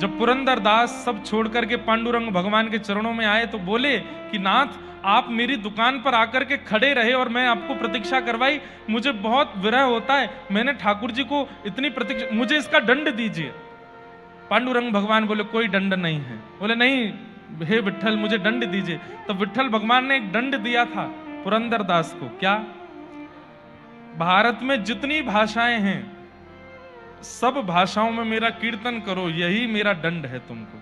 जब पुरंदर दास सब छोड़ करके पांडुरंग भगवान के चरणों में आए तो बोले कि नाथ, आप मेरी दुकान पर आकर के खड़े रहे और मैं आपको प्रतीक्षा करवाई, मुझे बहुत विरह होता है। मैंने ठाकुर जी को इतनी प्रतीक्षा, मुझे इसका दंड दीजिए। पांडुरंग भगवान बोले कोई दंड नहीं है। बोले नहीं हे विठल, मुझे दंड दीजिए। तो विठल भगवान ने एक दंड दिया था पुरंदर दास को। क्या? भारत में जितनी भाषाएं हैं, सब भाषाओं में मेरा कीर्तन करो, यही मेरा दंड है तुमको।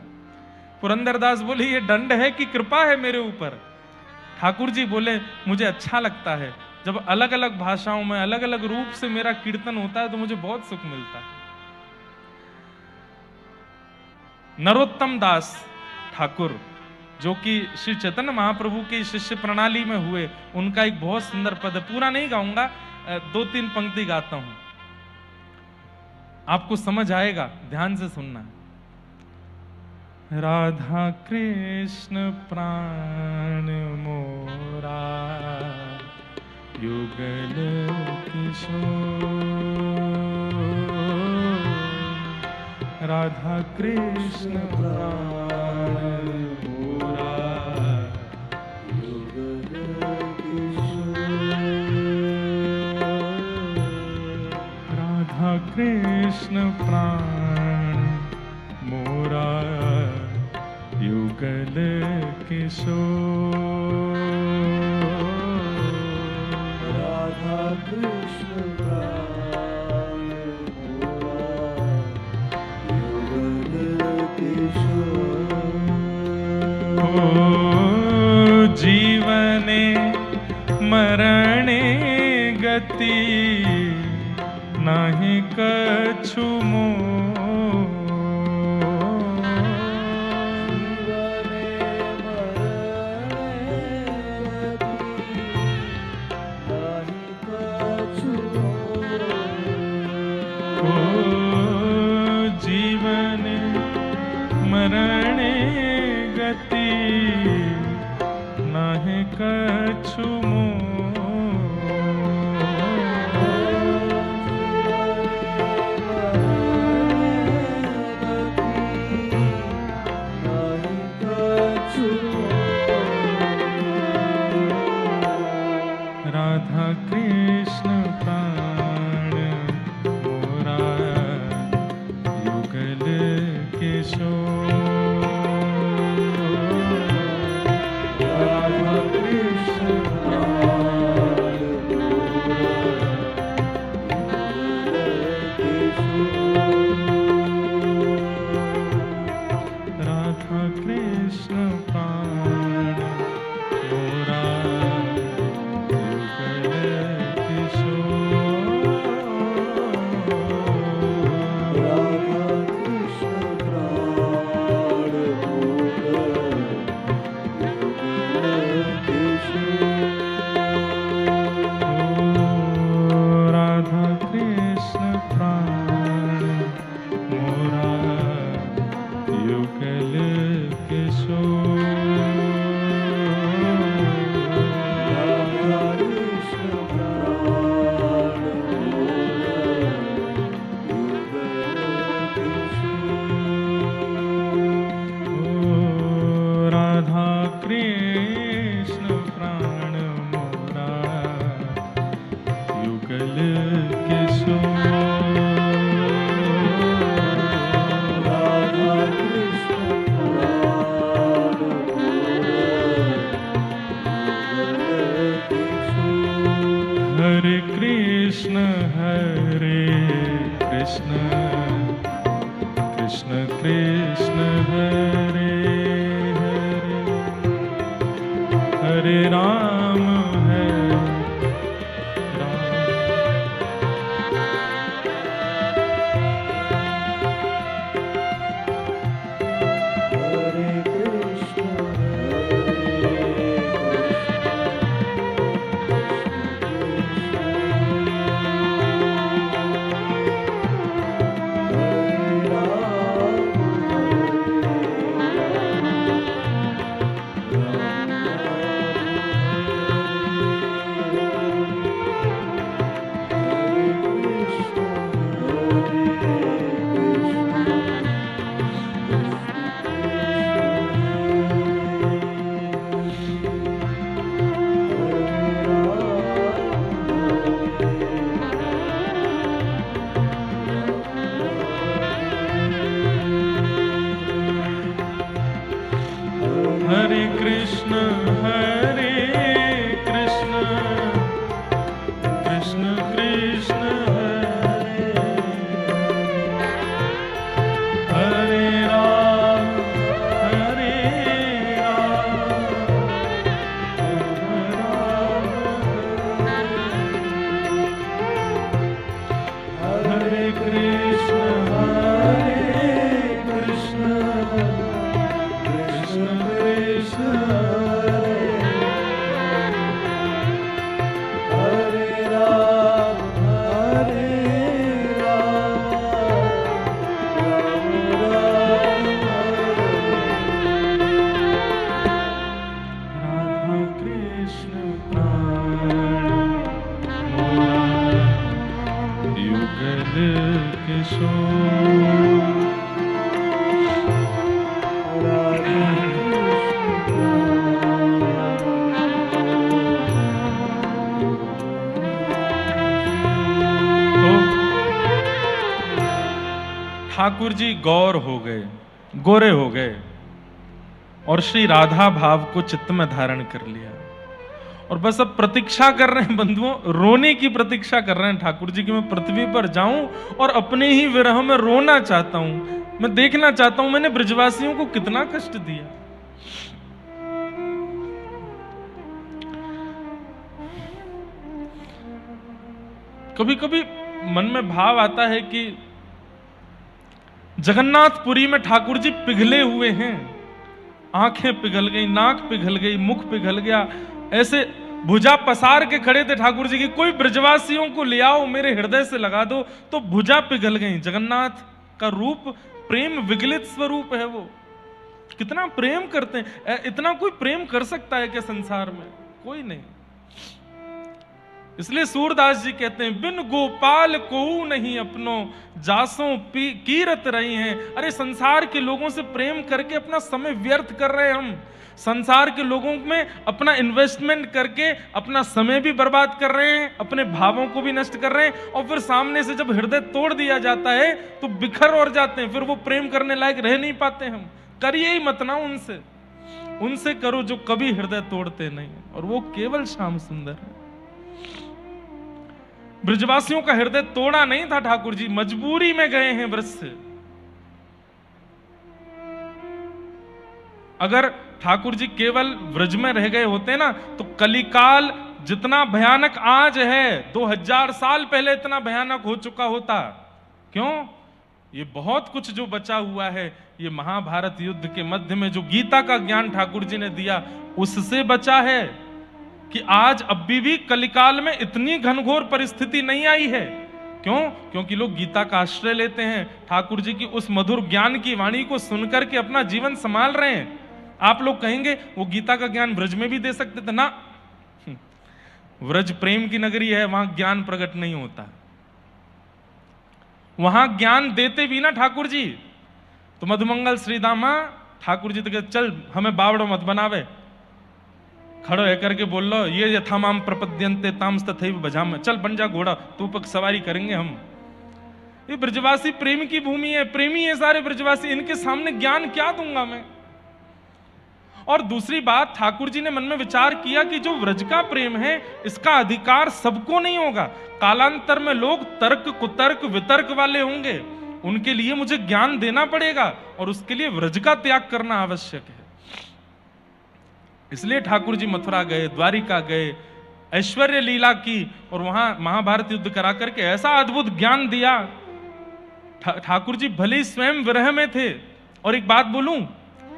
पुरंदरदास बोले ये दंड है कि कृपा है मेरे ऊपर? ठाकुर जी बोले मुझे अच्छा लगता है, जब अलग अलग भाषाओं में अलग अलग रूप से मेरा कीर्तन होता है तो मुझे बहुत सुख मिलता है। नरोत्तम दास ठाकुर, जो कि श्री चैतन्य महाप्रभु की शिष्य प्रणाली में हुए, उनका एक बहुत सुंदर पद है, पूरा नहीं गाऊंगा, 2-3 पंक्ति गाता हूं, आपको समझ आएगा, ध्यान से सुनना। राधा कृष्ण प्राण मोरा, युगल किशोर, राधा कृष्ण प्राण मोरा, युगल किशोर, राधा कृष्ण प्राण मोरा, युगल किशोर, राधा कृष्ण प्राण मोरा, युगल किशोर। ओ जीवने मरणे गति, नहीं कछु मोह, मरणे गति, नाहि कछु मोह, राधा कृष्ण प्राण मोरा, युगल किशोर, राधा कृष्ण प्राण मोरा, युगल किशोर, राधा कृष्ण प्राण हरे कृष्ण कृष्ण कृष्ण हरे हरे, हरे राम ठाकुर जी गौर हो गए, गोरे हो गए और श्री राधा भाव को चित्त में धारण कर लिया और बस अब प्रतीक्षा कर रहे हैं बंधुओं, रोने की प्रतीक्षा कर रहे हैं ठाकुर जी कि मैं पृथ्वी पर जाऊं और अपने ही विरह में रोना चाहता हूं, मैं देखना चाहता हूं मैंने ब्रजवासियों को कितना कष्ट दिया। कभी कभी मन में भाव आता है कि जगन्नाथपुरी में ठाकुर जी पिघले हुए हैं, आंखें पिघल गई, नाक पिघल गई, मुख पिघल गया, ऐसे भुजा पसार के खड़े थे ठाकुर जी की, कोई ब्रजवासियों को ले आओ मेरे हृदय से लगा दो, तो भुजा पिघल गई। जगन्नाथ का रूप प्रेम विगलित स्वरूप है, वो कितना प्रेम करते हैं, इतना कोई प्रेम कर सकता है क्या संसार में? कोई नहीं। इसलिए सूरदास जी कहते हैं बिन गोपाल को नहीं अपनो जासों कीरत रही हैं। अरे संसार के लोगों से प्रेम करके अपना समय व्यर्थ कर रहे हैं हम, संसार के लोगों में अपना इन्वेस्टमेंट करके अपना समय भी बर्बाद कर रहे हैं, अपने भावों को भी नष्ट कर रहे हैं, और फिर सामने से जब हृदय तोड़ दिया जाता है तो बिखर और जाते हैं, फिर वो प्रेम करने लायक रह नहीं पाते। हम करिए ही मत ना उनसे, उनसे करो जो कभी हृदय तोड़ते नहीं, और वो केवल श्याम सुंदर है। ब्रजवासियों का हृदय तोड़ा नहीं था ठाकुर जी, मजबूरी में गए हैं ब्रज से। अगर ठाकुर जी केवल ब्रज में रह गए होते ना तो कलिकाल जितना भयानक आज है 2000 साल पहले इतना भयानक हो चुका होता। क्यों? ये बहुत कुछ जो बचा हुआ है, ये महाभारत युद्ध के मध्य में जो गीता का ज्ञान ठाकुर जी ने दिया उससे बचा है कि आज अभी भी कलिकाल में इतनी घनघोर परिस्थिति नहीं आई है। क्यों? क्योंकि लोग गीता का आश्रय लेते हैं, ठाकुर जी की उस मधुर ज्ञान की वाणी को सुनकर के अपना जीवन संभाल रहे हैं। आप लोग कहेंगे वो गीता का ज्ञान ब्रज में भी दे सकते थे ना, ब्रज प्रेम की नगरी है, वहां ज्ञान प्रकट नहीं होता। वहां ज्ञान देते भी ना ठाकुर जी तो मधुमंगल श्रीदामा ठाकुर जी तो कहते चल हमें बावड़ो मत बनावे, खड़ो है करके बोल लो ये यथामाम प्रपद्यन्ते ताम तथैव भजाम, चल बन जा घोड़ा, तू पर सवारी करेंगे हम। ये ब्रजवासी प्रेम की भूमि है, प्रेमी है सारे ब्रजवासी, इनके सामने ज्ञान क्या दूंगा मैं? और दूसरी बात, ठाकुर जी ने मन में विचार किया कि जो व्रज का प्रेम है इसका अधिकार सबको नहीं होगा। कालांतर में लोग तर्क कुतर्क वितर्क वाले होंगे, उनके लिए मुझे ज्ञान देना पड़ेगा और उसके लिए व्रज का त्याग करना आवश्यक है। इसलिए ठाकुर जी मथुरा गए, द्वारिका गए, ऐश्वर्य लीला की और वहां महाभारत युद्ध करा करके ऐसा अद्भुत ज्ञान दिया। ठाकुर जी भले ही स्वयं विरह में थे। और एक बात बोलूं,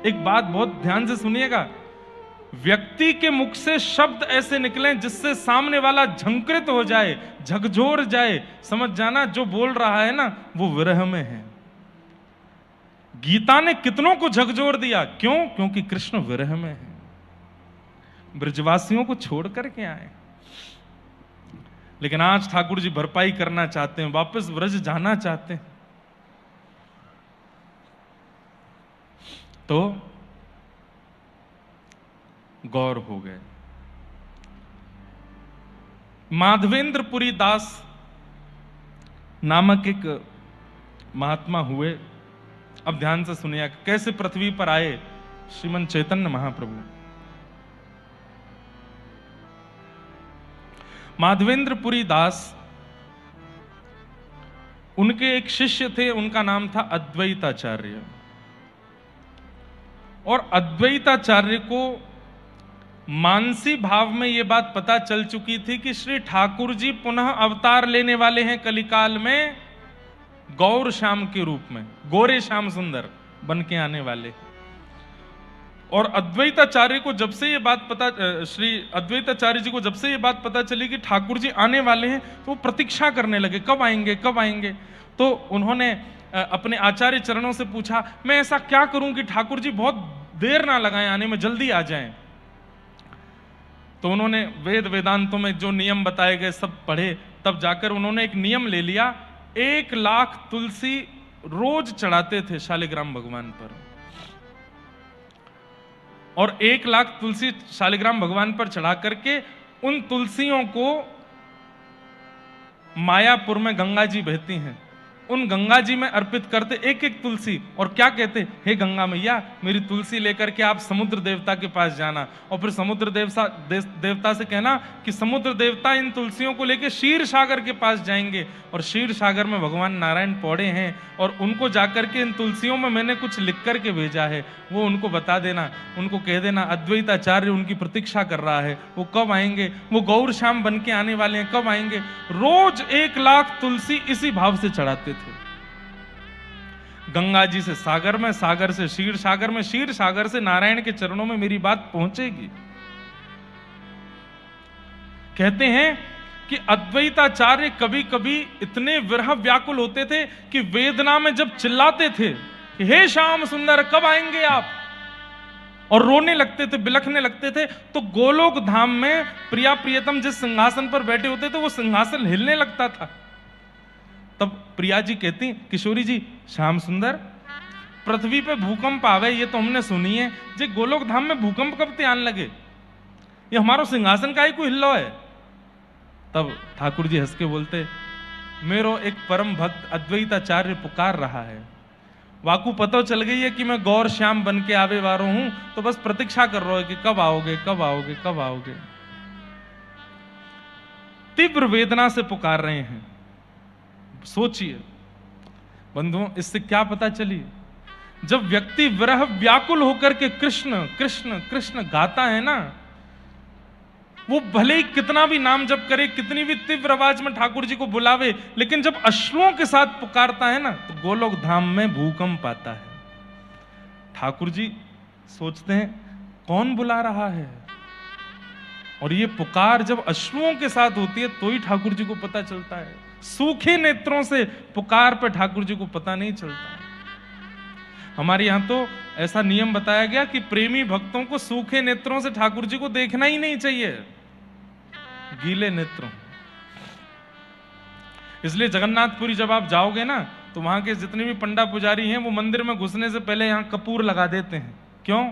एक बात बहुत ध्यान से सुनिएगा, व्यक्ति के मुख से शब्द ऐसे निकले जिससे सामने वाला झंकृत हो जाए, झकझोर जाए, समझ जाना जो बोल रहा है ना वो विरह में है। गीता ने कितनों को झकझोर दिया, क्यों? क्योंकि कृष्ण विरह में है, ब्रजवासियों को छोड़ करके आए। लेकिन आज ठाकुर जी भरपाई करना चाहते हैं, वापस ब्रज जाना चाहते हैं। तो गौर हो गए। माधवेंद्रपुरी दास नामक एक महात्मा हुए। अब ध्यान से सुनिए कैसे पृथ्वी पर आए श्रीमन चैतन्य महाप्रभु। माधवेंद्रपुरी दास, उनके एक शिष्य थे, उनका नाम था अद्वैताचार्य। और अद्वैताचार्य को मानसी भाव में यह बात पता चल चुकी थी कि श्री ठाकुर जी पुनः अवतार लेने वाले हैं कलिकाल में, गौर श्याम के रूप में, गोरे श्याम सुंदर बन के आने वाले। और अद्वैताचार्य को जब से ये बात पता, श्री अद्वैताचार्य जी को जब से ये बात पता चली कि ठाकुर जी आने वाले हैं, तो वो प्रतीक्षा करने लगे, कब आएंगे कब आएंगे। तो उन्होंने अपने आचार्य चरणों से पूछा, मैं ऐसा क्या करूं कि ठाकुर जी बहुत देर ना लगाएं आने में, जल्दी आ जाएं। तो उन्होंने वेद वेदांतों में जो नियम बताए गए सब पढ़े, तब जाकर उन्होंने एक नियम ले लिया, 1 लाख तुलसी रोज चढ़ाते थे शालिग्राम भगवान पर। और 1 लाख तुलसी शालिग्राम भगवान पर चढ़ा करके उन तुलसियों को मायापुर में गंगा जी बहती हैं, उन गंगा जी में अर्पित करते एक एक तुलसी। और क्या कहते, हे गंगा मैया मेरी तुलसी लेकर के आप समुद्र देवता के पास जाना, और फिर समुद्र देवता से कहना कि समुद्र देवता इन तुलसियों को लेकर क्षीर सागर के पास जाएंगे, और क्षीर सागर में भगवान नारायण पौड़े हैं, और उनको जाकर के इन तुलसियों में मैंने कुछ लिख करके भेजा है, वो उनको बता देना, उनको कह देना अद्वैताचार्य उनकी प्रतीक्षा कर रहा है, वो कब आएंगे, वो गौर श्याम बन के आने वाले हैं, कब आएंगे। रोज 1 लाख तुलसी इसी भाव से चढ़ाते थे। गंगा जी से सागर में, सागर से क्षीर सागर में, क्षीर सागर से नारायण के चरणों में मेरी बात पहुंचेगी। कहते हैं कि अद्वैताचार्य कभी कभी इतने विरह व्याकुल होते थे कि वेदना में जब चिल्लाते थे कि हे श्याम सुंदर कब आएंगे आप, और रोने लगते थे, बिलखने लगते थे, तो गोलोक धाम में प्रिया प्रियतम जिस सिंहासन पर बैठे होते थे वो सिंहासन हिलने लगता था। तब प्रिया जी कहती, किशोरी जी श्याम सुंदर पृथ्वी पे भूकंप आवे ये तो हमने सुनी है, जे गोलोक धाम में भूकंप कब त्यान लगे, ये हमारो सिंहासन का ही कोई हिल्लो है। तब ठाकुर जी हंस के बोलते, मेरो एक परम भक्त अद्वैताचार्य पुकार रहा है, वाकू पतो चल गई है कि मैं गौर श्याम बन के आवे वारो हूं, तो बस प्रतीक्षा कर रहा है कि कब आओगे कब आओगे कब आओगे। तीव्र वेदना से पुकार रहे हैं। सोचिए बंधुओं, इससे क्या पता चली, जब व्यक्ति विरह व्याकुल होकर के कृष्ण कृष्ण कृष्ण गाता है ना, वो भले ही कितना भी नाम जप करे, कितनी भी तीव्र आवाज में ठाकुर जी को बुलावे, लेकिन जब अश्रुओं के साथ पुकारता है ना, तो गोलोक धाम में भूकंप आता है। ठाकुर जी सोचते हैं कौन बुला रहा है, और ये पुकार जब अश्रुओं के साथ होती है तो ही ठाकुर जी को पता चलता है। सूखे नेत्रों से पुकार पर ठाकुर जी को पता नहीं चलता। हमारे यहां तो ऐसा नियम बताया गया कि प्रेमी भक्तों को सूखे नेत्रों से ठाकुर जी को देखना ही नहीं चाहिए, गीले नेत्रों। इसलिए जगन्नाथपुरी जब आप जाओगे ना, तो वहां के जितने भी पंडा पुजारी हैं वो मंदिर में घुसने से पहले यहां कपूर लगा देते हैं। क्यों?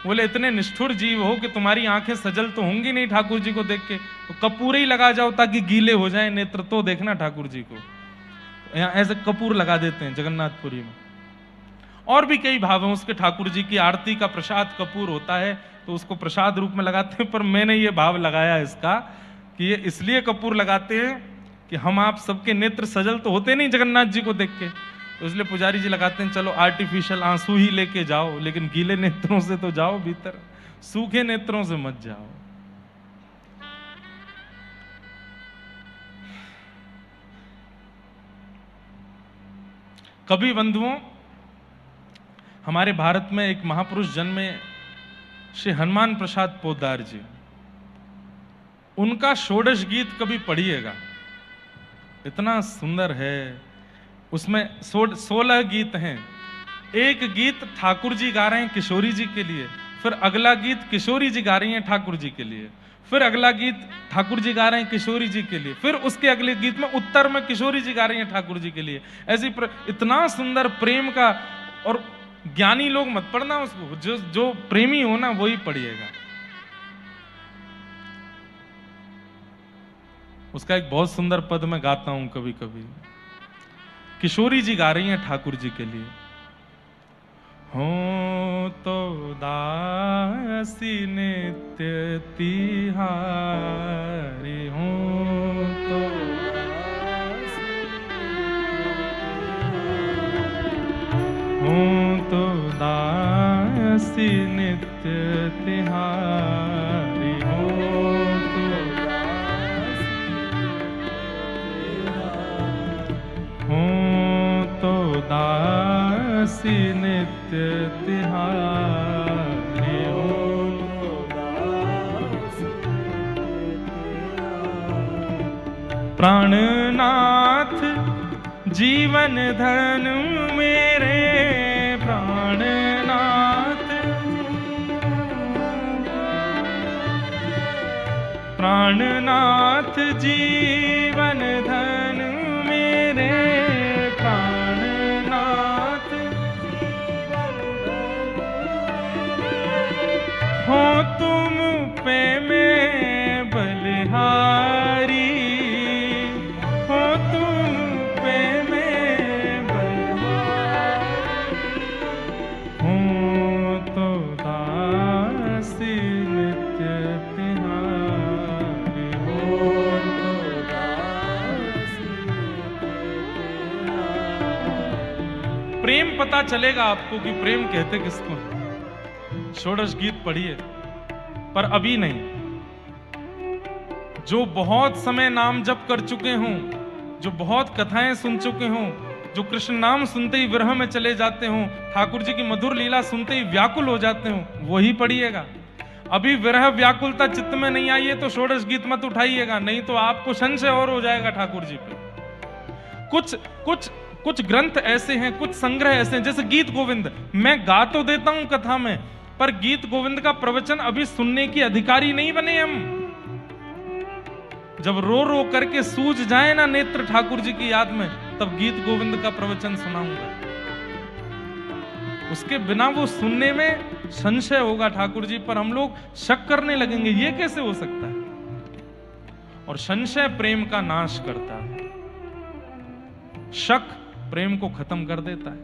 बोले इतने निष्ठुर जीव हो कि तुम्हारी आंखें सजल तो होंगी नहीं ठाकुर जी को देख के, तो कपूर ही लगा जाओ ताकि गीले हो जाए नेत्र, तो देखना ठाकुर जी को। यहां ऐसे कपूर लगा देते हैं जगन्नाथपुरी में। और भी कई भाव हैं उसके। ठाकुर जी की आरती का प्रसाद कपूर होता है तो उसको प्रसाद रूप में लगाते हैं, पर मैंने ये भाव लगाया इसका कि ये इसलिए कपूर लगाते हैं कि हम आप सबके नेत्र सजल तो होते नहीं जगन्नाथ जी को देख के, तो इसलिए पुजारी जी लगाते हैं चलो आर्टिफिशियल आंसू ही लेके जाओ, लेकिन गीले नेत्रों से तो जाओ भीतर, सूखे नेत्रों से मत जाओ। कवि बंधुओं, हमारे भारत में एक महापुरुष जन्मे श्री हनुमान प्रसाद पोद्दार जी, उनका षोडश गीत कभी पढ़िएगा, इतना सुंदर है। उसमें 16 गीत हैं। एक गीत ठाकुर जी गा रहे हैं किशोरी जी के लिए, फिर अगला गीत किशोरी जी गा रही हैं ठाकुर जी के लिए, फिर अगला गीत ठाकुर जी गा रहे हैं किशोरी जी के लिए, फिर उसके अगले गीत में उत्तर में किशोरी जी गा रही हैं ठाकुर जी के लिए। ऐसी इतना सुंदर प्रेम का, और ज्ञानी लोग मत पढ़ना उसको, जो प्रेमी हो ना वही पढ़िएगा। उसका एक बहुत सुंदर पद मैं गाता हूं कभी कभी। किशोरी जी गा रही हैं ठाकुर जी के लिए, हो तो दासी नित्य तिहारी, हो तो दासी नित्य तिहारी, दासी नित्य तिहारी, प्राणनाथ जीवन धन मेरे, प्राणनाथ, प्राणनाथ जीवन धन मेरे, हो तुम पे मैं बलिहारी, हो तुम पे मैं बलिहारी, हो तो दासी नित्य तिहारी, हो तो दासी नित्य तिहारी। प्रेम पता चलेगा आपको कि प्रेम कहते किसको। षोडश गीत पढ़िए, पर अभी नहीं। जो बहुत समय नाम जप कर चुके हों, जो बहुत कथाएं सुन चुके हों, जो कृष्ण नाम सुनते ही विरह में चले जाते हों, ठाकुर जी की मधुर लीला सुनते ही व्याकुल हो जाते हों, वही पढ़िएगा। अभी विरह व्याकुलता चित्त में नहीं आई है तो षोडश गीत मत उठाइएगा, नहीं तो आपको संशय और हो जाएगा ठाकुर जी पे। कुछ ग्रंथ ऐसे हैं, कुछ संग्रह ऐसे हैं, जैसे गीत गोविंद मैं गा तो देता हूं कथा में, पर गीत गोविंद का प्रवचन अभी सुनने की अधिकारी नहीं बने हम। जब रो रो करके सूज जाए ना नेत्र ठाकुर जी की याद में, तब गीत गोविंद का प्रवचन सुनाऊंगा। उसके बिना वो सुनने में संशय होगा ठाकुर जी पर, हम लोग शक करने लगेंगे ये कैसे हो सकता है। और संशय प्रेम का नाश करता है, शक प्रेम को खत्म कर देता है।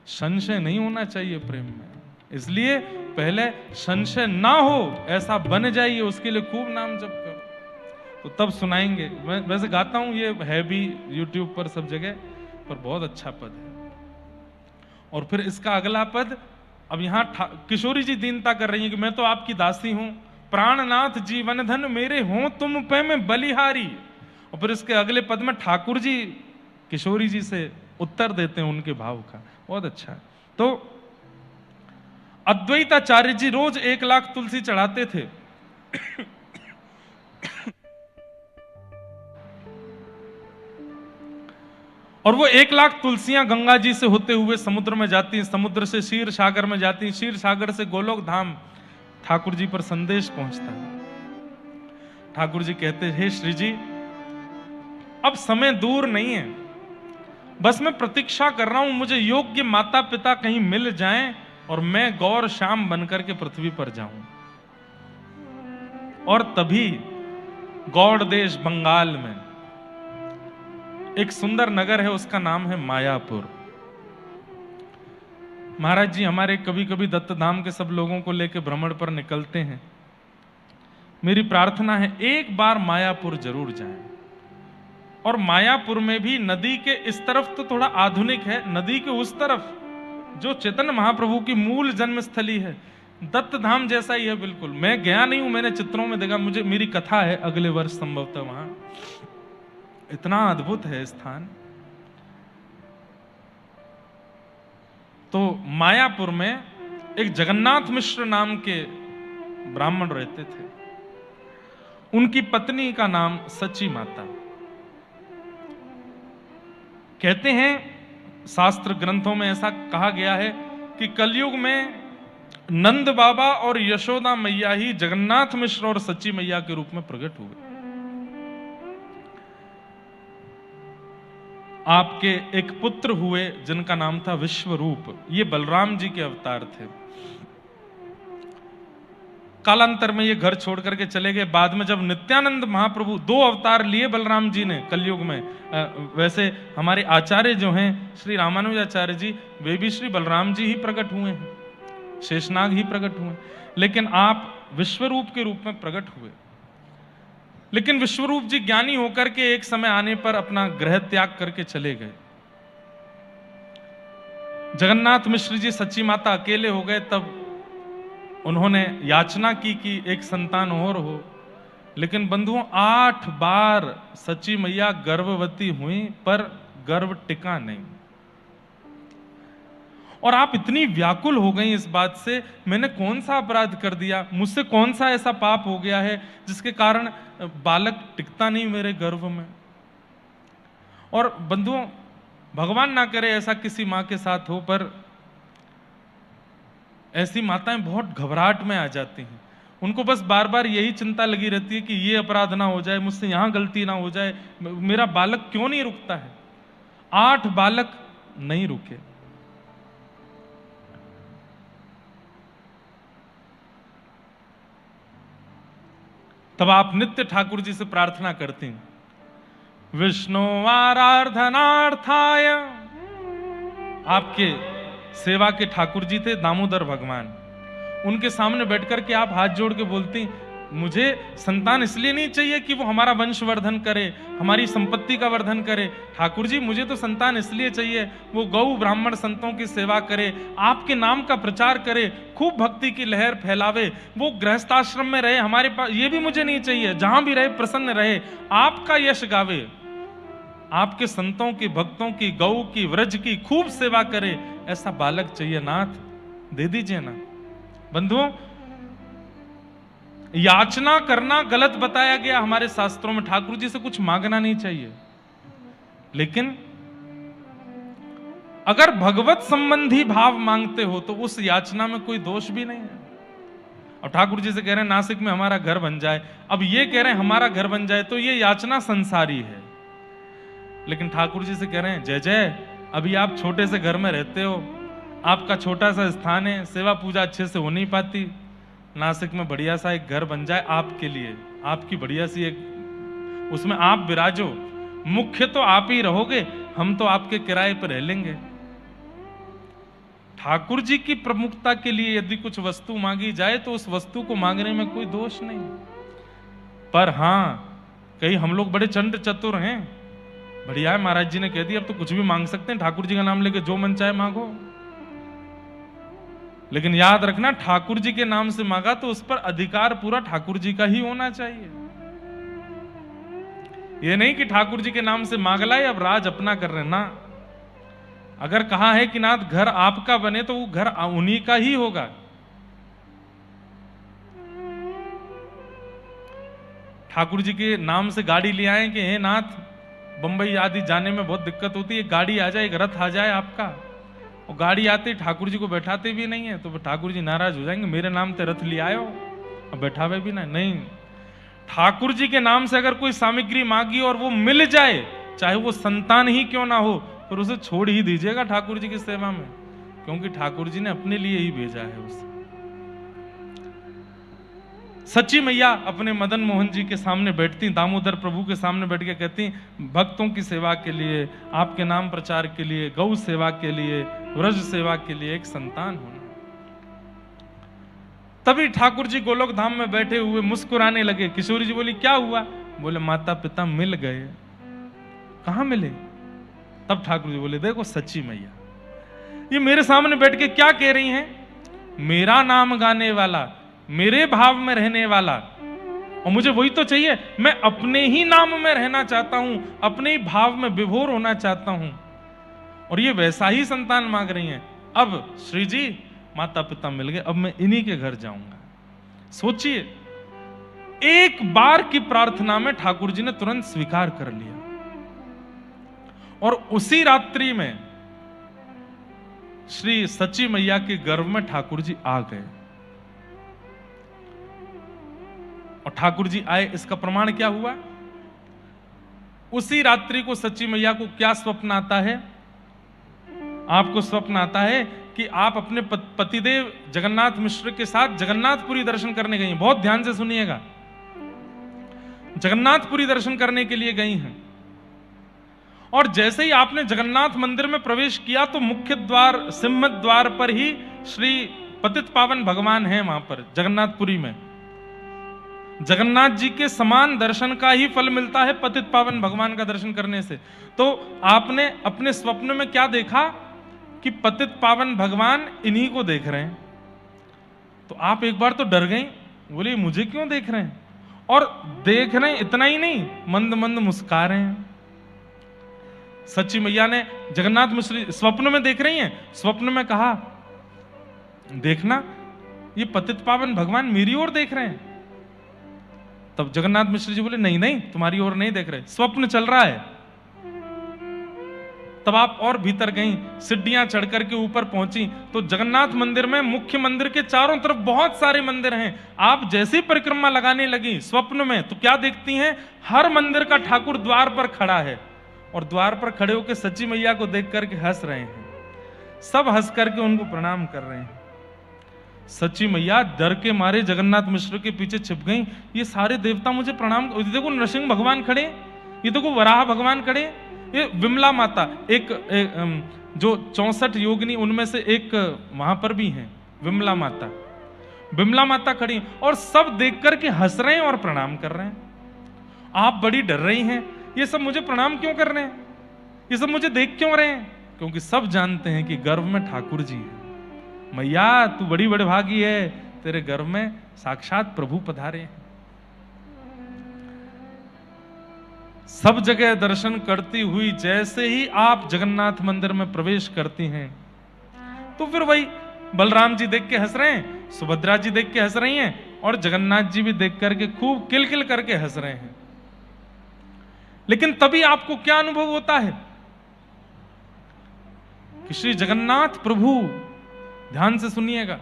संशय नहीं होना चाहिए प्रेम में, इसलिए पहले संशय ना हो ऐसा बन जाइए, उसके लिए खूब नाम जप करो, तो तब सुनाएंगे। मैं वैसे गाता हूं, ये है भी YouTube पर सब जगह पर, बहुत अच्छा पद है। और फिर इसका अगला पद, अब यहां किशोरी जी दीनता कर रही है कि मैं तो आपकी दासी हूं, प्राणनाथ जीवन धन मेरे हो तुम पे मैं बलिहारी। और फिर इसके अगले पद में ठाकुर जी किशोरी जी से उत्तर देते हैं उनके भाव का, बहुत अच्छा है। तो अद्वैताचार्य जी रोज 1 लाख तुलसी चढ़ाते थे। और वो 1 लाख तुलसियां गंगा जी से होते हुए समुद्र में जाती, समुद्र से क्षीर सागर में जाती, क्षीर सागर से गोलोक धाम ठाकुर जी पर संदेश पहुंचता है। ठाकुर जी कहते हैं, हे श्री जी अब समय दूर नहीं है, बस मैं प्रतीक्षा कर रहा हूं मुझे योग्य माता पिता कहीं मिल जाएं और मैं गौर श्याम बनकर के पृथ्वी पर जाऊं। और तभी गौड़ देश बंगाल में एक सुंदर नगर है, उसका नाम है मायापुर। महाराज जी हमारे कभी कभी दत्त धाम के सब लोगों को लेकर भ्रमण पर निकलते हैं। मेरी प्रार्थना है एक बार मायापुर जरूर जाएं। और मायापुर में भी नदी के इस तरफ तो थोड़ा आधुनिक है, नदी के उस तरफ जो चैतन्य महाप्रभु की मूल जन्मस्थली है, दत्त धाम जैसा ही है बिल्कुल। मैं गया नहीं हूं, मैंने चित्रों में देखा, मुझे मेरी कथा है अगले वर्ष संभवतः वहां। इतना अद्भुत है स्थान। तो मायापुर में एक जगन्नाथ मिश्र नाम के ब्राह्मण रहते थे। उनकी पत्नी का नाम सची माता। कहते हैं शास्त्र ग्रंथों में ऐसा कहा गया है कि कलयुग में नंद बाबा और यशोदा मैया ही जगन्नाथ मिश्र और सच्ची मैया के रूप में प्रकट हुए। आपके एक पुत्र हुए जिनका नाम था विश्वरूप। ये बलराम जी के अवतार थे। कालांतर में ये घर छोड़ करके चले गए। बाद में जब नित्यानंद महाप्रभु 2 अवतार लिए बलराम जी ने कलयुग में, वैसे हमारे आचार्य जो हैं श्री रामानुजाचार्य जी, वे भी श्री बलराम जी ही प्रकट हुए हैं, शेषनाग ही प्रकट हुए, लेकिन आप विश्वरूप के रूप में प्रकट हुए। लेकिन विश्वरूप जी ज्ञानी होकर के एक समय आने पर अपना गृह त्याग करके चले गए। जगन्नाथ मिश्र जी सच्ची माता अकेले हो गए। तब उन्होंने याचना की कि एक संतान और हो। लेकिन बंधुओं 8 बार सच्ची मैया गर्भवती हुई पर गर्भ टिका नहीं। और आप इतनी व्याकुल हो गई इस बात से, मैंने कौन सा अपराध कर दिया, मुझसे कौन सा ऐसा पाप हो गया है जिसके कारण बालक टिकता नहीं मेरे गर्भ में। और बंधुओं भगवान ना करे ऐसा किसी मां के साथ हो, पर ऐसी माताएं बहुत घबराहट में आ जाती हैं। उनको बस बार बार यही चिंता लगी रहती है कि ये अपराध ना हो जाए, मुझसे यहां गलती ना हो जाए, मेरा बालक क्यों नहीं रुकता है। 8 बालक नहीं रुके। तब आप नित्य ठाकुर जी से प्रार्थना करते हैं, विष्णु आराधनार्थाय। आपके सेवा के ठाकुर जी थे दामोदर भगवान। उनके सामने बैठकर के आप हाथ जोड़ के बोलती, मुझे संतान इसलिए नहीं चाहिए कि वो हमारा वंश वर्धन करे, हमारी संपत्ति का वर्धन करे। ठाकुर जी मुझे तो संतान इसलिए चाहिए वो गौ ब्राह्मण संतों की सेवा करे, आपके नाम का प्रचार करे, खूब भक्ति की लहर फैलावे, वो गृहस्थाश्रम में रहे हमारे पास, ये भी मुझे नहीं चाहिए, जहां भी रहे प्रसन्न रहे, आपका यश गावे, आपके संतों की, भक्तों की, गौ की, व्रज की खूब सेवा करे, ऐसा बालक चाहिए नाथ, दे दीजिए ना। बंधुओं याचना करना गलत बताया गया हमारे शास्त्रों में। ठाकुर जी से कुछ मांगना नहीं चाहिए, लेकिन अगर भगवत संबंधी भाव मांगते हो तो उस याचना में कोई दोष भी नहीं है। और ठाकुर जी से कह रहे हैं नासिक में हमारा घर बन जाए, अब ये कह रहे हैं हमारा घर बन जाए, तो ये याचना संसारी है। लेकिन ठाकुर जी से कह रहे हैं जय जय, अभी आप छोटे से घर में रहते हो, आपका छोटा सा स्थान है, सेवा पूजा अच्छे से हो नहीं पाती, नासिक में बढ़िया सा एक घर बन जाए आपके लिए, आपकी बढ़िया सी एक, उसमें आप विराजो, मुख्य तो आप ही रहोगे, हम तो आपके किराए पर रह लेंगे। ठाकुर जी की प्रमुखता के लिए यदि कुछ वस्तु मांगी जाए तो उस वस्तु को मांगने में कोई दोष नहीं। पर हां कहीं हम लोग बड़े चंड चतुर हैं, बढ़िया है महाराज जी ने कह दिया अब तो कुछ भी मांग सकते हैं, ठाकुर जी का नाम लेके जो मन चाहे मांगो। लेकिन याद रखना ठाकुर जी के नाम से मांगा तो उस पर अधिकार पूरा ठाकुर जी का ही होना चाहिए। यह नहीं कि ठाकुर जी के नाम से मांग लाए अब राज अपना कर रहे ना। अगर कहा है कि नाथ घर आपका बने तो वो घर उन्हीं का ही होगा। ठाकुर जी के नाम से गाड़ी ले आए कि हे नाथ बंबई आदि जाने में बहुत दिक्कत होती है, गाड़ी आ जाए, एक रथ आ जाए आपका, और गाड़ी आते ठाकुर जी को बैठाते भी नहीं है तो ठाकुर जी नाराज हो जाएंगे, मेरे नाम से रथ ले आयो और बैठावे भी नहीं। ठाकुर जी के नाम से अगर कोई सामग्री मांगी और वो मिल जाए, चाहे वो संतान ही क्यों ना हो, फिर उसे छोड़ ही दीजिएगा ठाकुर जी की सेवा में, क्योंकि ठाकुर जी ने अपने लिए ही भेजा है उसे। सच्ची मैया अपने मदन मोहन जी के सामने बैठती, दामोदर प्रभु के सामने बैठ के कहती, भक्तों की सेवा के लिए, आपके नाम प्रचार के लिए, गौ सेवा के लिए, व्रज सेवा के लिए एक संतान होना। तभी ठाकुर जी गोलोक धाम में बैठे हुए मुस्कुराने लगे। किशोरी जी बोली, क्या हुआ? बोले, माता पिता मिल गए। कहां मिले? तब ठाकुर जी बोले, देखो सच्ची मैया ये मेरे सामने बैठ के क्या कह रही हैं? मेरा नाम गाने वाला, मेरे भाव में रहने वाला, और मुझे वही तो चाहिए। मैं अपने ही नाम में रहना चाहता हूं, अपने ही भाव में विभोर होना चाहता हूं, और ये वैसा ही संतान मांग रही हैं। अब श्री जी माता पिता मिल गए, अब मैं इन्हीं के घर जाऊंगा। सोचिए, एक बार की प्रार्थना में ठाकुर जी ने तुरंत स्वीकार कर लिया, और उसी रात्रि में श्री सच्ची मैया के गर्भ में ठाकुर जी आ गए। और ठाकुर जी आए, इसका प्रमाण क्या हुआ? उसी रात्रि को सच्ची मैया को क्या स्वप्न आता है? आपको स्वप्न आता है कि आप अपने पतिदेव जगन्नाथ मिश्र के साथ जगन्नाथपुरी दर्शन करने गई हैं। बहुत ध्यान से सुनिएगा, जगन्नाथपुरी दर्शन करने के लिए गई हैं, और जैसे ही आपने जगन्नाथ मंदिर में प्रवेश किया तो मुख्य द्वार, सिंह द्वार पर ही श्री पतित पावन भगवान हैं। वहां पर जगन्नाथपुरी में जगन्नाथ जी के समान दर्शन का ही फल मिलता है पतित पावन भगवान का दर्शन करने से। तो आपने अपने स्वप्न में क्या देखा कि पतित पावन भगवान इन्हीं को देख रहे हैं। तो आप एक बार तो डर गई, बोले मुझे क्यों देख रहे हैं? और देख रहे हैं इतना ही नहीं, मंद मंद मुस्कुरा रहे हैं। सच्ची मैया ने जगन्नाथ मिश्र स्वप्न में देख रही हैं, स्वप्न में कहा, देखना ये पतित पावन भगवान मेरी ओर देख रहे हैं। तब जगन्नाथ मिश्र जी बोले, नहीं नहीं तुम्हारी ओर नहीं देख रहे, स्वप्न चल रहा है। तब आप और भीतर गईं, सीढ़ियां चढ़ करके ऊपर पहुंची तो जगन्नाथ मंदिर में, मुख्य मंदिर के चारों तरफ बहुत सारे मंदिर हैं। आप जैसे ही परिक्रमा लगाने लगी स्वप्न में, तो क्या देखती हैं? हर मंदिर का ठाकुर द्वार पर खड़ा है, और द्वार पर खड़े होकर सच्ची मैया को देख करके हंस रहे हैं। सब हंस करके उनको प्रणाम कर रहे हैं। सच्ची मैया डर के मारे जगन्नाथ मिश्र के पीछे छिप गई। ये सारे देवता मुझे प्रणाम, देखो नरसिंह भगवान खड़े, ये देखो वराह भगवान खड़े, ये विमला माता, एक जो 64 योगिनी उनमें से एक वहां पर भी हैं, विमला माता, विमला माता खड़ी, और सब देख करके हंस रहे हैं और प्रणाम कर रहे हैं। आप बड़ी डर रही हैं, ये सब मुझे प्रणाम क्यों कर रहे हैं? ये सब मुझे देख क्यों रहे हैं? क्योंकि सब जानते हैं कि गर्भ में ठाकुर जी है। मैया तू बड़ी बड़भागी है, तेरे गर्भ में साक्षात प्रभु पधारे हैं। सब जगह दर्शन करती हुई जैसे ही आप जगन्नाथ मंदिर में प्रवेश करती हैं, तो फिर वही बलराम जी देख के हंस रहे हैं, सुभद्रा जी देख के हंस रही हैं, और जगन्नाथ जी भी देख करके खूब किलकिल करके हंस रहे हैं। लेकिन तभी आपको क्या अनुभव होता है कि श्री जगन्नाथ प्रभु, ध्यान से सुनिएगा,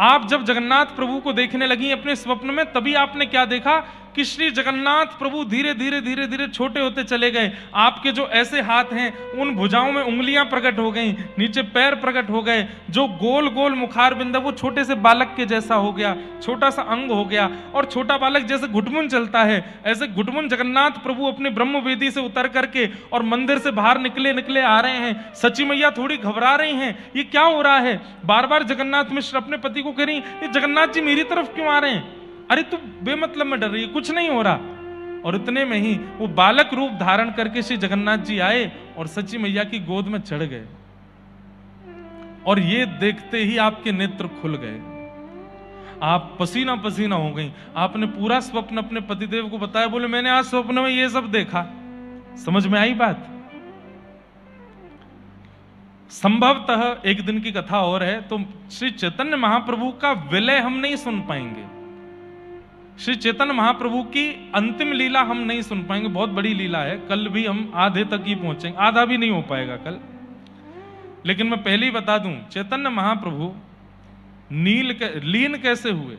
आप जब जगन्नाथ प्रभु को देखने लगी अपने स्वप्न में, तभी आपने क्या देखा कि श्री जगन्नाथ प्रभु धीरे धीरे धीरे धीरे छोटे होते चले गए। आपके जो ऐसे हाथ हैं उन भुजाओं में उंगलियां प्रकट हो गईं, नीचे पैर प्रकट हो गए, जो गोल गोल मुखार बिंद वो छोटे से बालक के जैसा हो गया, छोटा सा अंग हो गया, और छोटा बालक जैसे घुटमुन चलता है ऐसे घुटमुन जगन्नाथ प्रभु अपने ब्रह्म वेदी से उतर करके और मंदिर से बाहर निकले आ रहे हैं। सच्ची मैया थोड़ी घबरा रही हैं, ये क्या हो रहा है? बार बार जगन्नाथ मिश्र अपने पति को कह रही, ये जगन्नाथ जी मेरी तरफ क्यों आ रहे हैं? अरे तू बेमतलब में डर रही है, कुछ नहीं हो रहा। और इतने में ही वो बालक रूप धारण करके श्री जगन्नाथ जी आए और सच्ची मैया की गोद में चढ़ गए, और ये देखते ही आपके नेत्र खुल गए, आप पसीना पसीना हो गई। आपने पूरा स्वप्न अपने पतिदेव को बताया, बोले मैंने आज स्वप्न में ये सब देखा। समझ में आई बात? संभवतः एक दिन की कथा और है, तो श्री चैतन्य महाप्रभु का विलय हम नहीं सुन पाएंगे, श्री चैतन्य महाप्रभु की अंतिम लीला हम नहीं सुन पाएंगे, बहुत बड़ी लीला है। कल भी हम आधे तक ही पहुंचेंगे, आधा भी नहीं हो पाएगा कल। लेकिन मैं पहले ही बता दूं, चैतन्य महाप्रभु लीन कैसे हुए।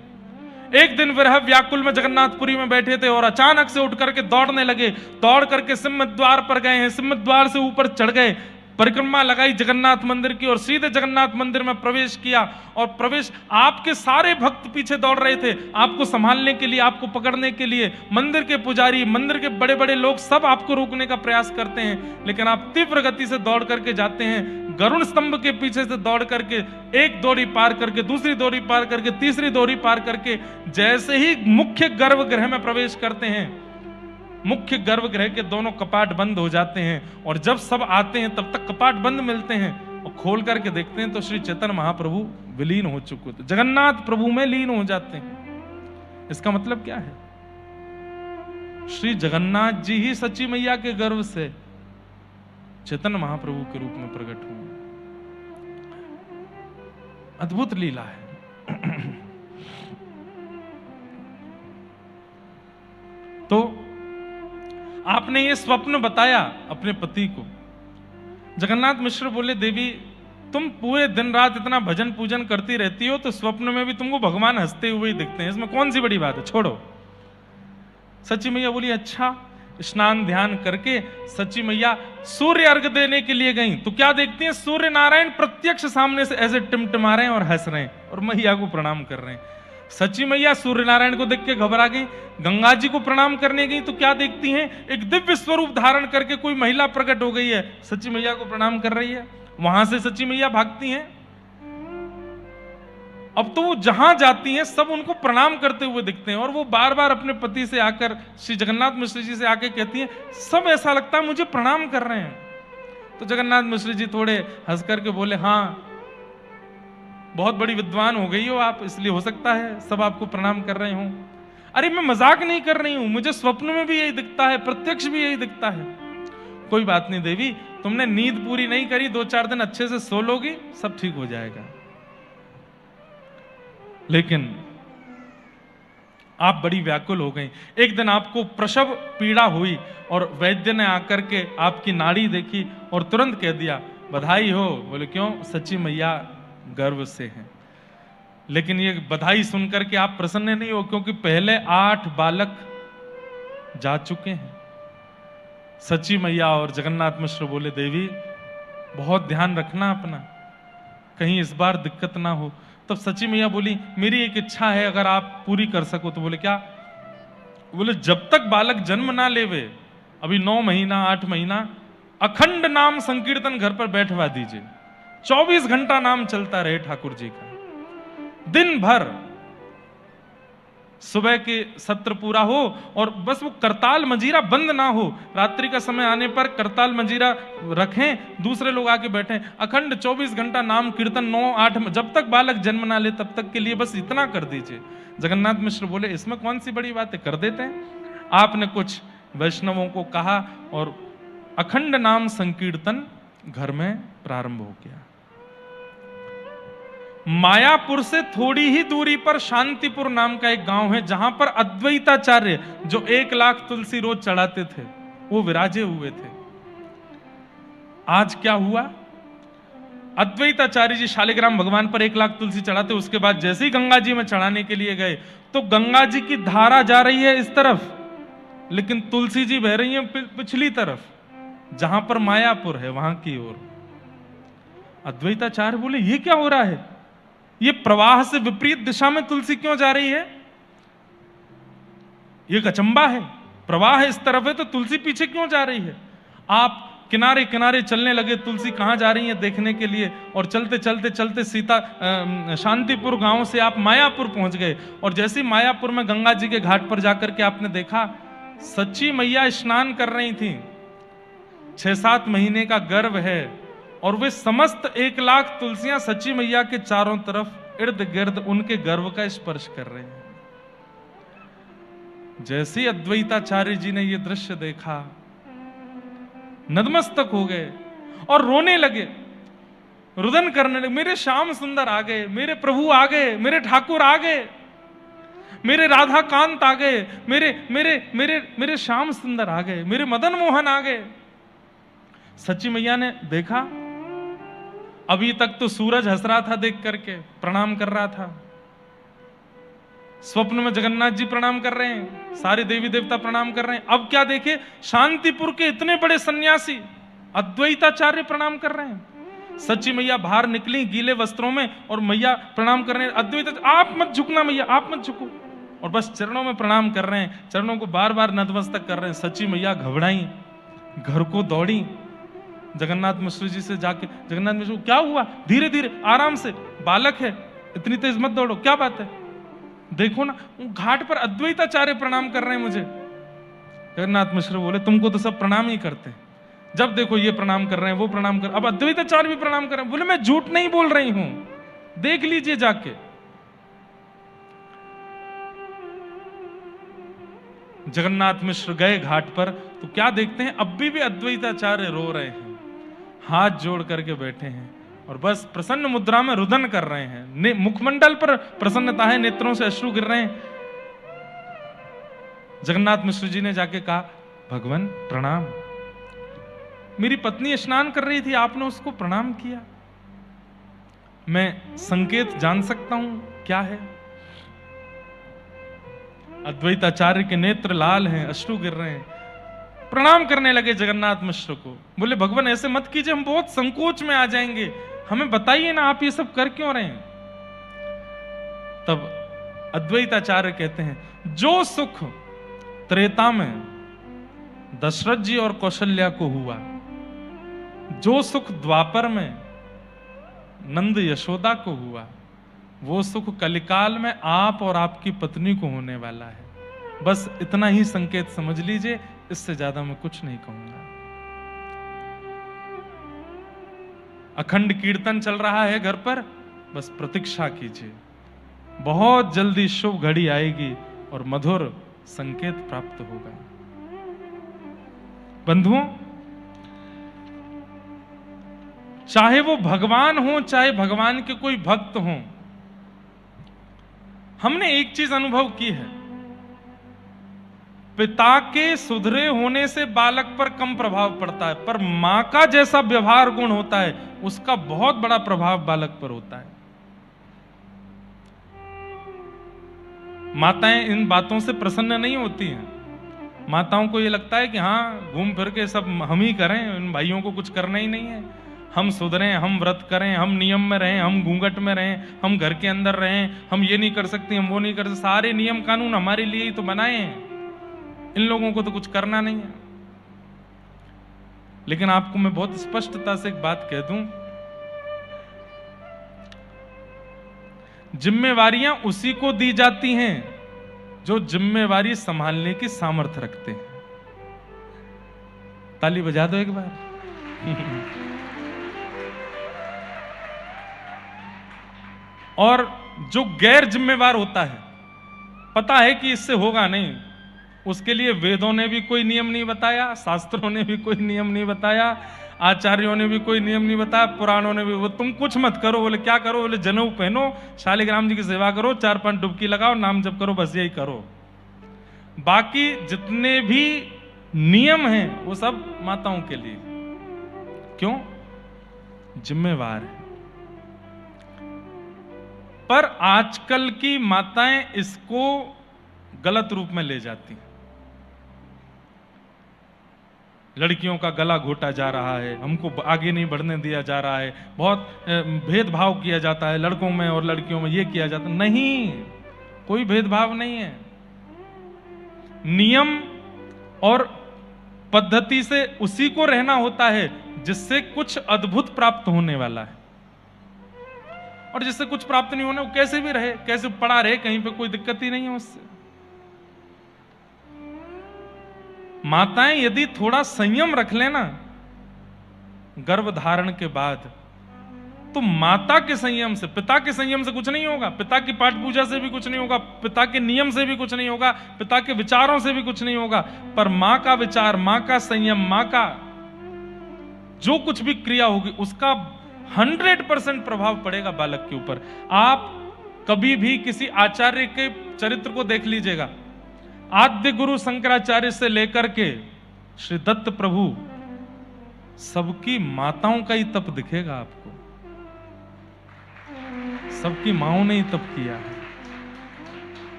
एक दिन विरह व्याकुल में जगन्नाथपुरी में बैठे थे और अचानक से उठ करके दौड़ने लगे, दौड़ करके सिंह द्वार पर गए हैं, सिंह द्वार से ऊपर चढ़ गए, परिक्रमा लगाई जगन्नाथ मंदिर की और सीधे जगन्नाथ मंदिर में प्रवेश किया। और प्रवेश, आपके सारे भक्त पीछे दौड़ रहे थे आपको संभालने के लिए, आपको पकड़ने के लिए। मंदिर के पुजारी, मंदिर के बड़े बड़े लोग सब आपको रोकने का प्रयास करते हैं, लेकिन आप तीव्र गति से दौड़ करके जाते हैं। गरुड़ स्तंभ के पीछे से दौड़ करके एक डोरी पार करके, दूसरी डोरी पार करके, तीसरी डोरी पार करके जैसे ही मुख्य गर्भगृह में प्रवेश करते हैं, मुख्य गर्भगृह के दोनों कपाट बंद हो जाते हैं। और जब सब आते हैं तब तक कपाट बंद मिलते हैं, और खोल करके देखते हैं तो श्री चैतन्य महाप्रभु विलीन हो चुके थे, जगन्नाथ प्रभु में लीन हो जाते हैं। इसका मतलब क्या है? श्री जगन्नाथ जी ही सच्ची मैया के गर्भ से चैतन्य महाप्रभु के रूप में प्रकट हुए। अद्भुत लीला है। तो आपने ये स्वप्न बताया अपने पति को। जगन्नाथ मिश्र बोले, देवी तुम पूरे दिन रात इतना भजन पूजन करती रहती हो, तो स्वप्न में भी तुमको भगवान हंसते हुए ही दिखते हैं, इसमें कौन सी बड़ी बात है, छोड़ो। सच्ची मैया बोली, अच्छा। स्नान ध्यान करके सच्ची मैया सूर्य अर्घ देने के लिए गई, तो क्या देखती हैं, सूर्य नारायण प्रत्यक्ष सामने से ऐसे टिमटिमा रहे हैं और हंस रहे हैं और मैया को प्रणाम कर रहे हैं। सच्ची मैया सूर्य नारायण को देख के घबरा गई, गंगा जी को प्रणाम करने गई, तो क्या देखती हैं, एक दिव्य स्वरूप धारण करके कोई महिला प्रकट हो गई है, सच्ची मैया को प्रणाम कर रही है। वहां से सच्ची मैया भागती हैं। अब तो वो जहां जाती हैं सब उनको प्रणाम करते हुए दिखते हैं, और वो बार बार अपने पति से आकर, श्री जगन्नाथ मिश्र जी से आके कहती हैं, सब ऐसा लगता है मुझे प्रणाम कर रहे हैं। तो जगन्नाथ मिश्र जी थोड़े हंस करके बोले, हाँ बहुत बड़ी विद्वान हो गई हो आप, इसलिए हो सकता है सब आपको प्रणाम कर रहे हो। अरे मैं मजाक नहीं कर रही हूं, मुझे स्वप्न में भी यही दिखता है, प्रत्यक्ष भी यही दिखता है। कोई बात नहीं देवी, तुमने नींद पूरी नहीं करी, 2-4 दिन अच्छे से सो लोगी, सब ठीक हो जाएगा। लेकिन आप बड़ी व्याकुल हो गई। एक दिन आपको प्रसव पीड़ा हुई और वैद्य ने आकर के आपकी नाड़ी देखी और तुरंत कह दिया, बधाई हो। बोले क्यों? सच्ची मैया गर्व से हैं। लेकिन ये बधाई सुनकर के आप प्रसन्न नहीं हो, क्योंकि पहले 8 बालक जा चुके हैं। सच्ची मैया और जगन्नाथ मिश्र बोले, देवी बहुत ध्यान रखना अपना, कहीं इस बार दिक्कत ना हो। तब सच्ची मैया बोली, मेरी एक इच्छा है, अगर आप पूरी कर सको तो। बोले क्या? बोले जब तक बालक जन्म ना लेवे, अभी 9 महीना 8 महीना, अखंड नाम संकीर्तन घर पर बैठवा दीजिए, 24 घंटा नाम चलता रहे ठाकुर जी का, दिन भर। सुबह के सत्र पूरा हो और बस वो करताल मंजीरा बंद ना हो, रात्रि का समय आने पर करताल मंजीरा रखें, दूसरे लोग आके बैठें, अखंड 24 घंटा नाम कीर्तन 9-8, जब तक बालक जन्म ना ले तब तक के लिए बस इतना कर दीजिए। जगन्नाथ मिश्र बोले, इसमें कौन सी बड़ी बात है, कर देते हैं। आपने कुछ वैष्णवों को कहा और अखंड नाम संकीर्तन घर में प्रारंभ हो गया। मायापुर से थोड़ी ही दूरी पर शांतिपुर नाम का एक गांव है, जहां पर अद्वैताचार्य, जो 1 लाख तुलसी रोज चढ़ाते थे, वो विराजे हुए थे। आज क्या हुआ, अद्वैताचार्य जी शालिग्राम भगवान पर 1 लाख तुलसी चढ़ाते, उसके बाद जैसे ही गंगा जी में चढ़ाने के लिए गए तो गंगा जी की धारा जा रही है इस तरफ, लेकिन तुलसी जी बह रही है पिछली तरफ, जहां पर मायापुर है वहां की ओर। अद्वैताचार्य बोले, ये क्या हो रहा है, ये प्रवाह से विपरीत दिशा में तुलसी क्यों जा रही है, ये अचंबा है। प्रवाह इस तरफ है तो तुलसी पीछे क्यों जा रही है। आप किनारे किनारे चलने लगे, तुलसी कहां जा रही है देखने के लिए, और चलते चलते चलते शांतिपुर गांव से आप मायापुर पहुंच गए। और जैसे ही मायापुर में गंगा जी के घाट पर जाकर के आपने देखा, सच्ची मैया स्नान कर रही थी, 6-7 महीने का गर्भ है, और वे समस्त 1 लाख तुलसियां सच्ची मैया के चारों तरफ इर्द गिर्द उनके गर्भ का स्पर्श कर रहे हैं। जैसे ही अद्वैताचार्य जी ने यह दृश्य देखा, नतमस्तक हो गए और रोने लगे, रुदन करने लगे, मेरे श्याम सुंदर आ गए, मेरे प्रभु आ गए, मेरे ठाकुर आ गए, मेरे राधा कांत आ गए, मेरे मेरे मेरे मेरे श्याम सुंदर आ गए, मेरे मदन मोहन आ गए। सच्ची मैया ने देखा, अभी तक तो सूरज हंस रहा था, देख करके प्रणाम कर रहा था, स्वप्न में जगन्नाथ जी प्रणाम कर रहे हैं, सारे देवी देवता प्रणाम कर रहे हैं। अब क्या देखे, शांतिपुर के इतने बड़े सन्यासी अद्वैताचार्य प्रणाम कर रहे हैं। सच्ची मैया बाहर निकली गीले वस्त्रों में और मैया प्रणाम कर रहे हैं। अद्वैत आप मत झुकना मैया, आप मत झुको, और बस चरणों में प्रणाम कर रहे हैं, चरणों को बार बार नतमस्तक कर रहे हैं। सच्ची मैया घबराई, घर को दौड़ी, जगन्नाथ मिश्र जी से जाके, जगन्नाथ मिश्र क्या हुआ, धीरे धीरे आराम से, बालक है, इतनी तेज मत दौड़ो, क्या बात है, देखो ना घाट पर अद्वैताचार्य प्रणाम कर रहे हैं मुझे। जगन्नाथ मिश्र बोले तुमको तो सब प्रणाम ही करते हैं, जब देखो ये प्रणाम कर रहे हैं, वो प्रणाम कर, अब अद्वैताचार्य भी प्रणाम कर रहे हैं। बोले मैं झूठ नहीं बोल रही हूं, देख लीजिए जाके। जगन्नाथ मिश्र गए घाट पर तो क्या देखते हैं, अब भी अद्वैताचार्य रो रहे हैं, हाथ जोड़ करके बैठे हैं और बस प्रसन्न मुद्रा में रुदन कर रहे हैं। मुखमंडल पर प्रसन्नता है, नेत्रों से अश्रु गिर रहे हैं। जगन्नाथ मिश्र जी ने जाके कहा भगवान प्रणाम, मेरी पत्नी स्नान कर रही थी, आपने उसको प्रणाम किया, मैं संकेत जान सकता हूं क्या है? अद्वैताचार्य के नेत्र लाल हैं, अश्रु गिर रहे हैं, प्रणाम करने लगे जगन्नाथ मिश्र को। बोले भगवान ऐसे मत कीजिए, हम बहुत संकोच में आ जाएंगे, हमें बताइए ना आप ये सब कर क्यों रहे हैं? तब अद्वैताचार्य कहते हैं जो सुख त्रेता में दशरथ जी और कौशल्या को हुआ, जो सुख द्वापर में नंद यशोदा को हुआ, वो सुख कलिकाल में आप और आपकी पत्नी को होने वाला है। बस इतना ही संकेत समझ लीजिए, इससे ज्यादा मैं कुछ नहीं कहूंगा। अखंड कीर्तन चल रहा है घर पर, बस प्रतीक्षा कीजिए, बहुत जल्दी शुभ घड़ी आएगी और मधुर संकेत प्राप्त होगा। बंधुओं, चाहे वो भगवान हो, चाहे भगवान के कोई भक्त हो, हमने एक चीज अनुभव की है, पिता के सुधरे होने से बालक पर कम प्रभाव पड़ता है, पर मां का जैसा व्यवहार गुण होता है उसका बहुत बड़ा प्रभाव बालक पर होता है। माताएं इन बातों से प्रसन्न नहीं होती हैं। माताओं को यह लगता है कि हाँ घूम फिर के सब हम ही करें, इन भाइयों को कुछ करना ही नहीं है, हम सुधरें, हम व्रत करें, हम नियम में रहें, हम घूंघट में रहें, हम घर के अंदर रहें, हम ये नहीं कर सकते, हम वो नहीं कर सकते। सारे नियम कानून हमारे लिए ही तो बनाए हैं, इन लोगों को तो कुछ करना नहीं है। लेकिन आपको मैं बहुत स्पष्टता से एक बात कह दूं, जिम्मेवारियां उसी को दी जाती हैं जो जिम्मेवारी संभालने की सामर्थ्य रखते हैं। ताली बजा दो एक बार। और जो गैर जिम्मेवार होता है, पता है कि इससे होगा नहीं, उसके लिए वेदों ने भी कोई नियम नहीं बताया, शास्त्रों ने भी कोई नियम नहीं बताया, आचार्यों ने भी कोई नियम नहीं बताया, पुराणों ने भी, वो तुम कुछ मत करो। बोले क्या करो? बोले जनेऊ पहनो, शालिग्राम जी की सेवा करो, 4-5 डुबकी लगाओ, नाम जप करो, बस यही करो। बाकी जितने भी नियम हैं वो सब माताओं के लिए। क्यों? जिम्मेवार है। पर आजकल की माताएं इसको गलत रूप में ले जाती हैं। लड़कियों का गला घोटा जा रहा है, हमको आगे नहीं बढ़ने दिया जा रहा है, बहुत भेदभाव किया जाता है लड़कों में और लड़कियों में, ये किया जाता है। नहीं, कोई भेदभाव नहीं है। नियम और पद्धति से उसी को रहना होता है जिससे कुछ अद्भुत प्राप्त होने वाला है, और जिससे कुछ प्राप्त नहीं होना वो कैसे भी रहे, कैसे पड़ा रहे, कहीं पे कोई दिक्कत ही नहीं है उससे। माताएं यदि थोड़ा संयम रख लेना गर्भ धारण के बाद, तो माता के संयम से, पिता के संयम से कुछ नहीं होगा, पिता की पाठ पूजा से भी कुछ नहीं होगा, पिता के नियम से भी कुछ नहीं होगा, पिता के विचारों से भी कुछ नहीं होगा, पर मां का विचार, मां का संयम, मां का जो कुछ भी क्रिया होगी उसका 100% प्रभाव पड़ेगा बालक के ऊपर। आप कभी भी किसी आचार्य के चरित्र को देख लीजिएगा, आद्य गुरु शंकराचार्य से लेकर के श्री दत्त प्रभु, सबकी माताओं का ही तप दिखेगा आपको, सबकी माओं ने ही तप किया है।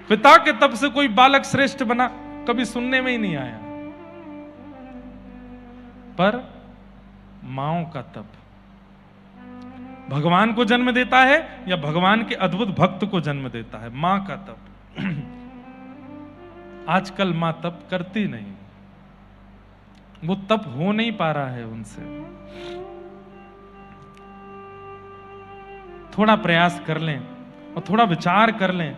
पिता के तप से कोई बालक श्रेष्ठ बना कभी सुनने में ही नहीं आया। पर माओं का तप भगवान को जन्म देता है या भगवान के अद्भुत भक्त को जन्म देता है? मां का तप। आजकल मां तप करती नहीं, वो तप हो नहीं पा रहा है उनसे। थोड़ा प्रयास कर लें और थोड़ा विचार कर लें,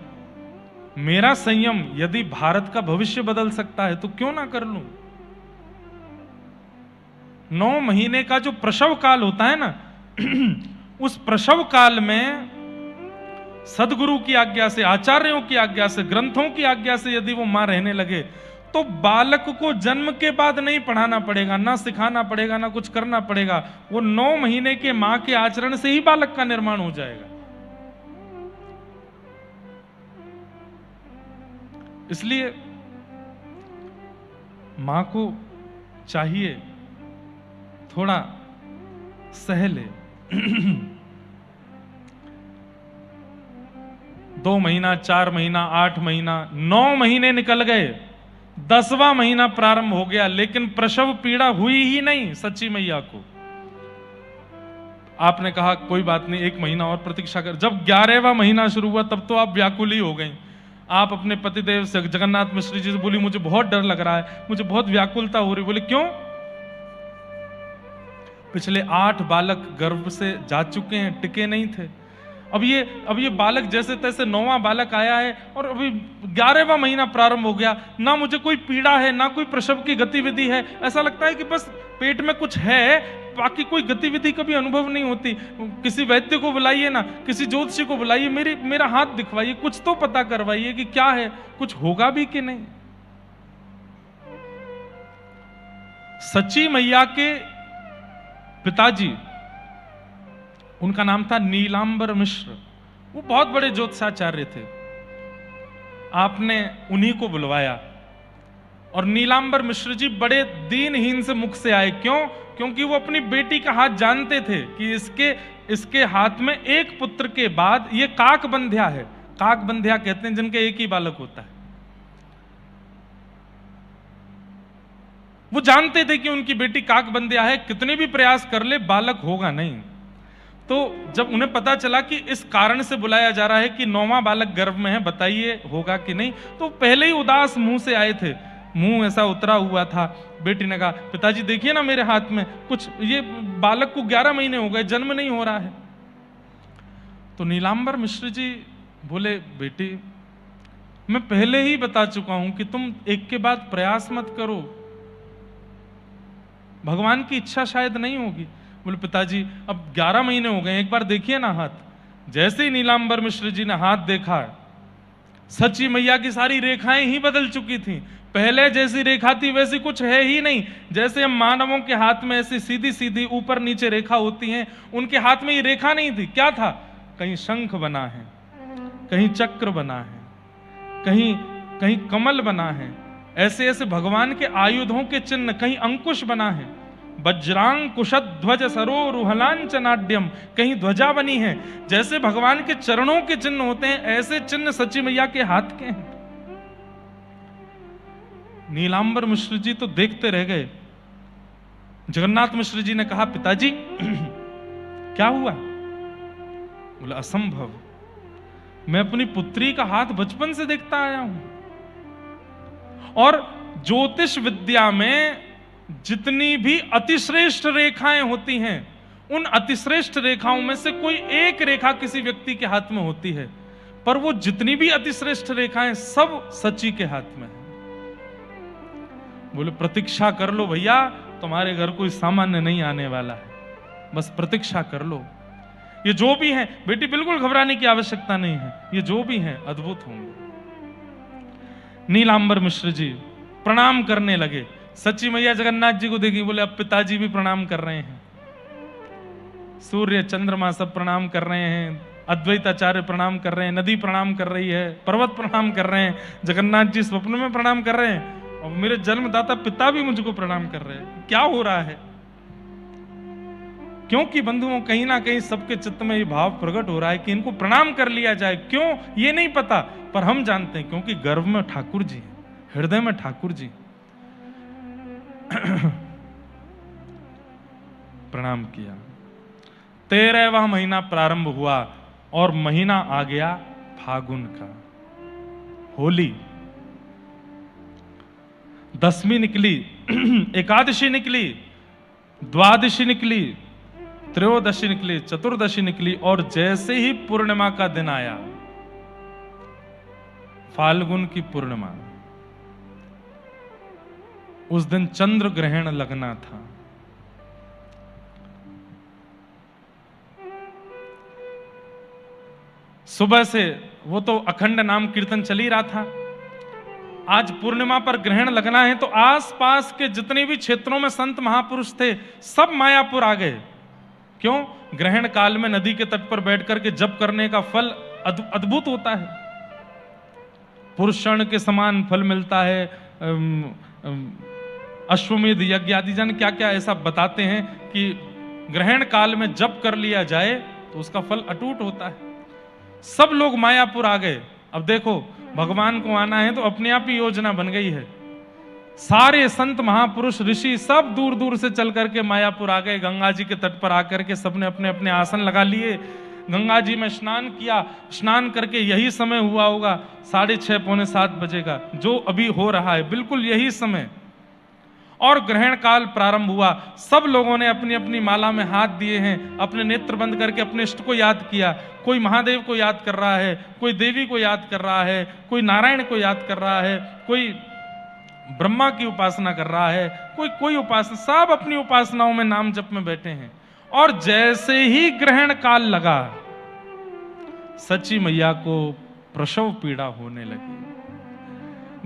मेरा संयम यदि भारत का भविष्य बदल सकता है तो क्यों ना कर लूं। 9 महीने का जो प्रसव काल होता है ना, उस प्रसव काल में सदगुरु की आज्ञा से, आचार्यों की आज्ञा से, ग्रंथों की आज्ञा से यदि वो मां रहने लगे तो बालक को जन्म के बाद नहीं पढ़ाना पड़ेगा, ना सिखाना पड़ेगा, ना कुछ करना पड़ेगा। वो 9 महीने के मां के आचरण से ही बालक का निर्माण हो जाएगा। इसलिए मां को चाहिए थोड़ा सह ले। 2 महीना, 4 महीना, 8 महीना, 9 महीने निकल गए, 10वां महीना प्रारंभ हो गया, लेकिन प्रसव पीड़ा हुई ही नहीं सच्ची मैया को। आपने कहा कोई बात नहीं, 1 महीना और प्रतीक्षा कर। जब 11वां महीना शुरू हुआ तब तो आप व्याकुल ही हो गई। आप अपने पतिदेव से, जगन्नाथ मिश्र जी से बोली, मुझे बहुत डर लग रहा है, मुझे बहुत व्याकुलता हो रही। बोले क्यों? पिछले 8 बालक गर्भ से जा चुके हैं, टिके नहीं थे। अब ये बालक जैसे तैसे 9वां बालक आया है और अभी 11वां महीना प्रारंभ हो गया, ना मुझे कोई पीड़ा है, ना कोई प्रसव की गतिविधि है। ऐसा लगता है कि बस पेट में कुछ है, बाकी कोई गतिविधि कभी अनुभव नहीं होती। किसी वैद्य को बुलाइए ना, किसी ज्योतिषी को बुलाइए, मेरा हाथ दिखवाइए, कुछ तो पता करवाइए कि क्या है, कुछ होगा भी कि नहीं। सच्ची मैया के पिताजी, उनका नाम था नीलांबर मिश्र, वो बहुत बड़े ज्योतिषाचार्य थे। आपने उन्हीं को बुलवाया और नीलांबर मिश्र जी बड़े दीनहीन से मुख से आए। क्यों? क्योंकि वो अपनी बेटी का हाथ जानते थे कि इसके हाथ में एक पुत्र के बाद ये काकबंध्या है। काकबंध्या कहते हैं जिनके एक ही बालक होता है। वो जानते थे कि उनकी बेटी काकबंध्या है, कितने भी प्रयास कर ले बालक होगा नहीं। तो जब उन्हें पता चला कि इस कारण से बुलाया जा रहा है कि 9वां बालक गर्भ में है, बताइए होगा कि नहीं, तो पहले ही उदास मुंह से आए थे, मुंह ऐसा उतरा हुआ था। बेटी ने कहा, पिताजी देखिए ना मेरे हाथ में कुछ, ये बालक को 11 महीने हो गए, जन्म नहीं हो रहा है। तो नीलांबर मिश्र जी बोले, बेटी मैं पहले ही बता चुका हूं कि तुम एक के बाद प्रयास मत करो, भगवान की इच्छा शायद नहीं होगी। बोले पिताजी अब 11 महीने हो गए, एक बार देखिए ना हाथ। जैसे ही नीलांबर मिश्र जी ने हाथ देखा, सच्ची मैया की सारी रेखाएं ही बदल चुकी थी। पहले जैसी रेखा थी वैसी कुछ है ही नहीं। जैसे हम मानवों के हाथ में ऐसी सीधी सीधी ऊपर नीचे रेखा होती हैं, उनके हाथ में ये रेखा नहीं थी। क्या था? कहीं शंख बना है, कहीं चक्र बना है, कहीं कमल बना है, ऐसे ऐसे भगवान के आयुधों के चिन्ह, कहीं अंकुश बना है, वज्रांग कुशध्वज सरोरुहलांचनाड्यम, कहीं ध्वजा बनी है। जैसे भगवान के चरणों के चिन्ह होते हैं, ऐसे चिन्ह सच्ची मैया के हाथ के हैं। नीलांबर मिश्र जी तो देखते रह गए। जगन्नाथ मिश्र जी ने कहा, पिताजी क्या हुआ? बोला, असंभव, मैं अपनी पुत्री का हाथ बचपन से देखता आया हूं, और ज्योतिष विद्या में जितनी भी अतिश्रेष्ठ रेखाएं होती हैं, उन अतिश्रेष्ठ रेखाओं में से कोई एक रेखा किसी व्यक्ति के हाथ में होती है, पर वो जितनी भी अतिश्रेष्ठ रेखाएं सब सच्ची के हाथ में है। बोले, प्रतीक्षा कर लो भैया, तुम्हारे घर कोई सामान्य नहीं आने वाला है, बस प्रतीक्षा कर लो। ये जो भी है बेटी, बिल्कुल घबराने की आवश्यकता नहीं है, ये जो भी है अद्भुत होंगे। नीलांबर मिश्र जी प्रणाम करने लगे। सच्ची मैया जगन्नाथ जी को देखी, बोले अब पिताजी भी प्रणाम कर रहे हैं, सूर्य चंद्रमा सब प्रणाम कर रहे हैं, अद्वैताचार्य प्रणाम कर रहे हैं, नदी प्रणाम कर रही है, पर्वत प्रणाम कर रहे हैं, जगन्नाथ जी स्वप्न में प्रणाम कर रहे हैं, और मेरे जन्मदाता पिता भी मुझको प्रणाम कर रहे हैं। क्या हो रहा है? क्योंकि बंधुओं, कहीं ना कहीं सबके चित्त में ये भाव प्रकट हो रहा है कि इनको प्रणाम कर लिया जाए। क्यों ये नहीं पता, पर हम जानते हैं क्योंकि गर्भ में ठाकुर जी, हृदय में ठाकुर जी। प्रणाम किया। 13वां महीना प्रारंभ हुआ और महीना आ गया फागुन का, होली। 10वीं निकली, एकादशी निकली, द्वादशी निकली, त्रयोदशी निकली, चतुर्दशी निकली और जैसे ही पूर्णिमा का दिन आया, फाल्गुन की पूर्णिमा, उस दिन चंद्र ग्रहण लगना था। सुबह से वो तो अखंड नाम कीर्तन चल ही रहा था। आज पूर्णिमा पर ग्रहण लगना है तो आसपास के जितने भी क्षेत्रों में संत महापुरुष थे सब मायापुर आ गए। क्यों? ग्रहण काल में नदी के तट पर बैठ करके जप करने का फल अद्भुत होता है, पुरुषण के समान फल मिलता है। अश्वमेध यज्ञ आदि जन क्या क्या ऐसा बताते हैं कि ग्रहण काल में जप कर लिया जाए तो उसका फल अटूट होता है। सब लोग मायापुर आ गए। अब देखो, भगवान को आना है तो अपने आप ही योजना बन गई है। सारे संत महापुरुष ऋषि सब दूर दूर से चल करके मायापुर आ गए। गंगा जी के तट पर आकर के सबने अपने अपने आसन लगा लिए, गंगा जी में स्नान किया। स्नान करके यही समय हुआ होगा 6:30 पौने 7 बजे का, जो अभी हो रहा है, बिल्कुल यही समय। और ग्रहण काल प्रारंभ हुआ। सब लोगों ने अपनी अपनी माला में हाथ दिए हैं, अपने नेत्र बंद करके अपने इष्ट को याद किया। कोई महादेव को याद कर रहा है, कोई देवी को याद कर रहा है, कोई नारायण को याद कर रहा है, कोई ब्रह्मा की उपासना कर रहा है, कोई उपासना, सब अपनी उपासनाओं में नाम जप में बैठे हैं। और जैसे ही ग्रहण काल लगा, सची मैया को प्रसव पीड़ा होने लगी।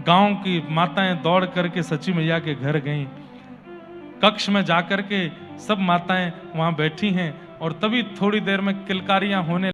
गांव की माताएं दौड़ करके सची मैया के घर गईं। कक्ष में जाकर के सब माताएं वहां बैठी हैं और तभी थोड़ी देर में किलकारियां होने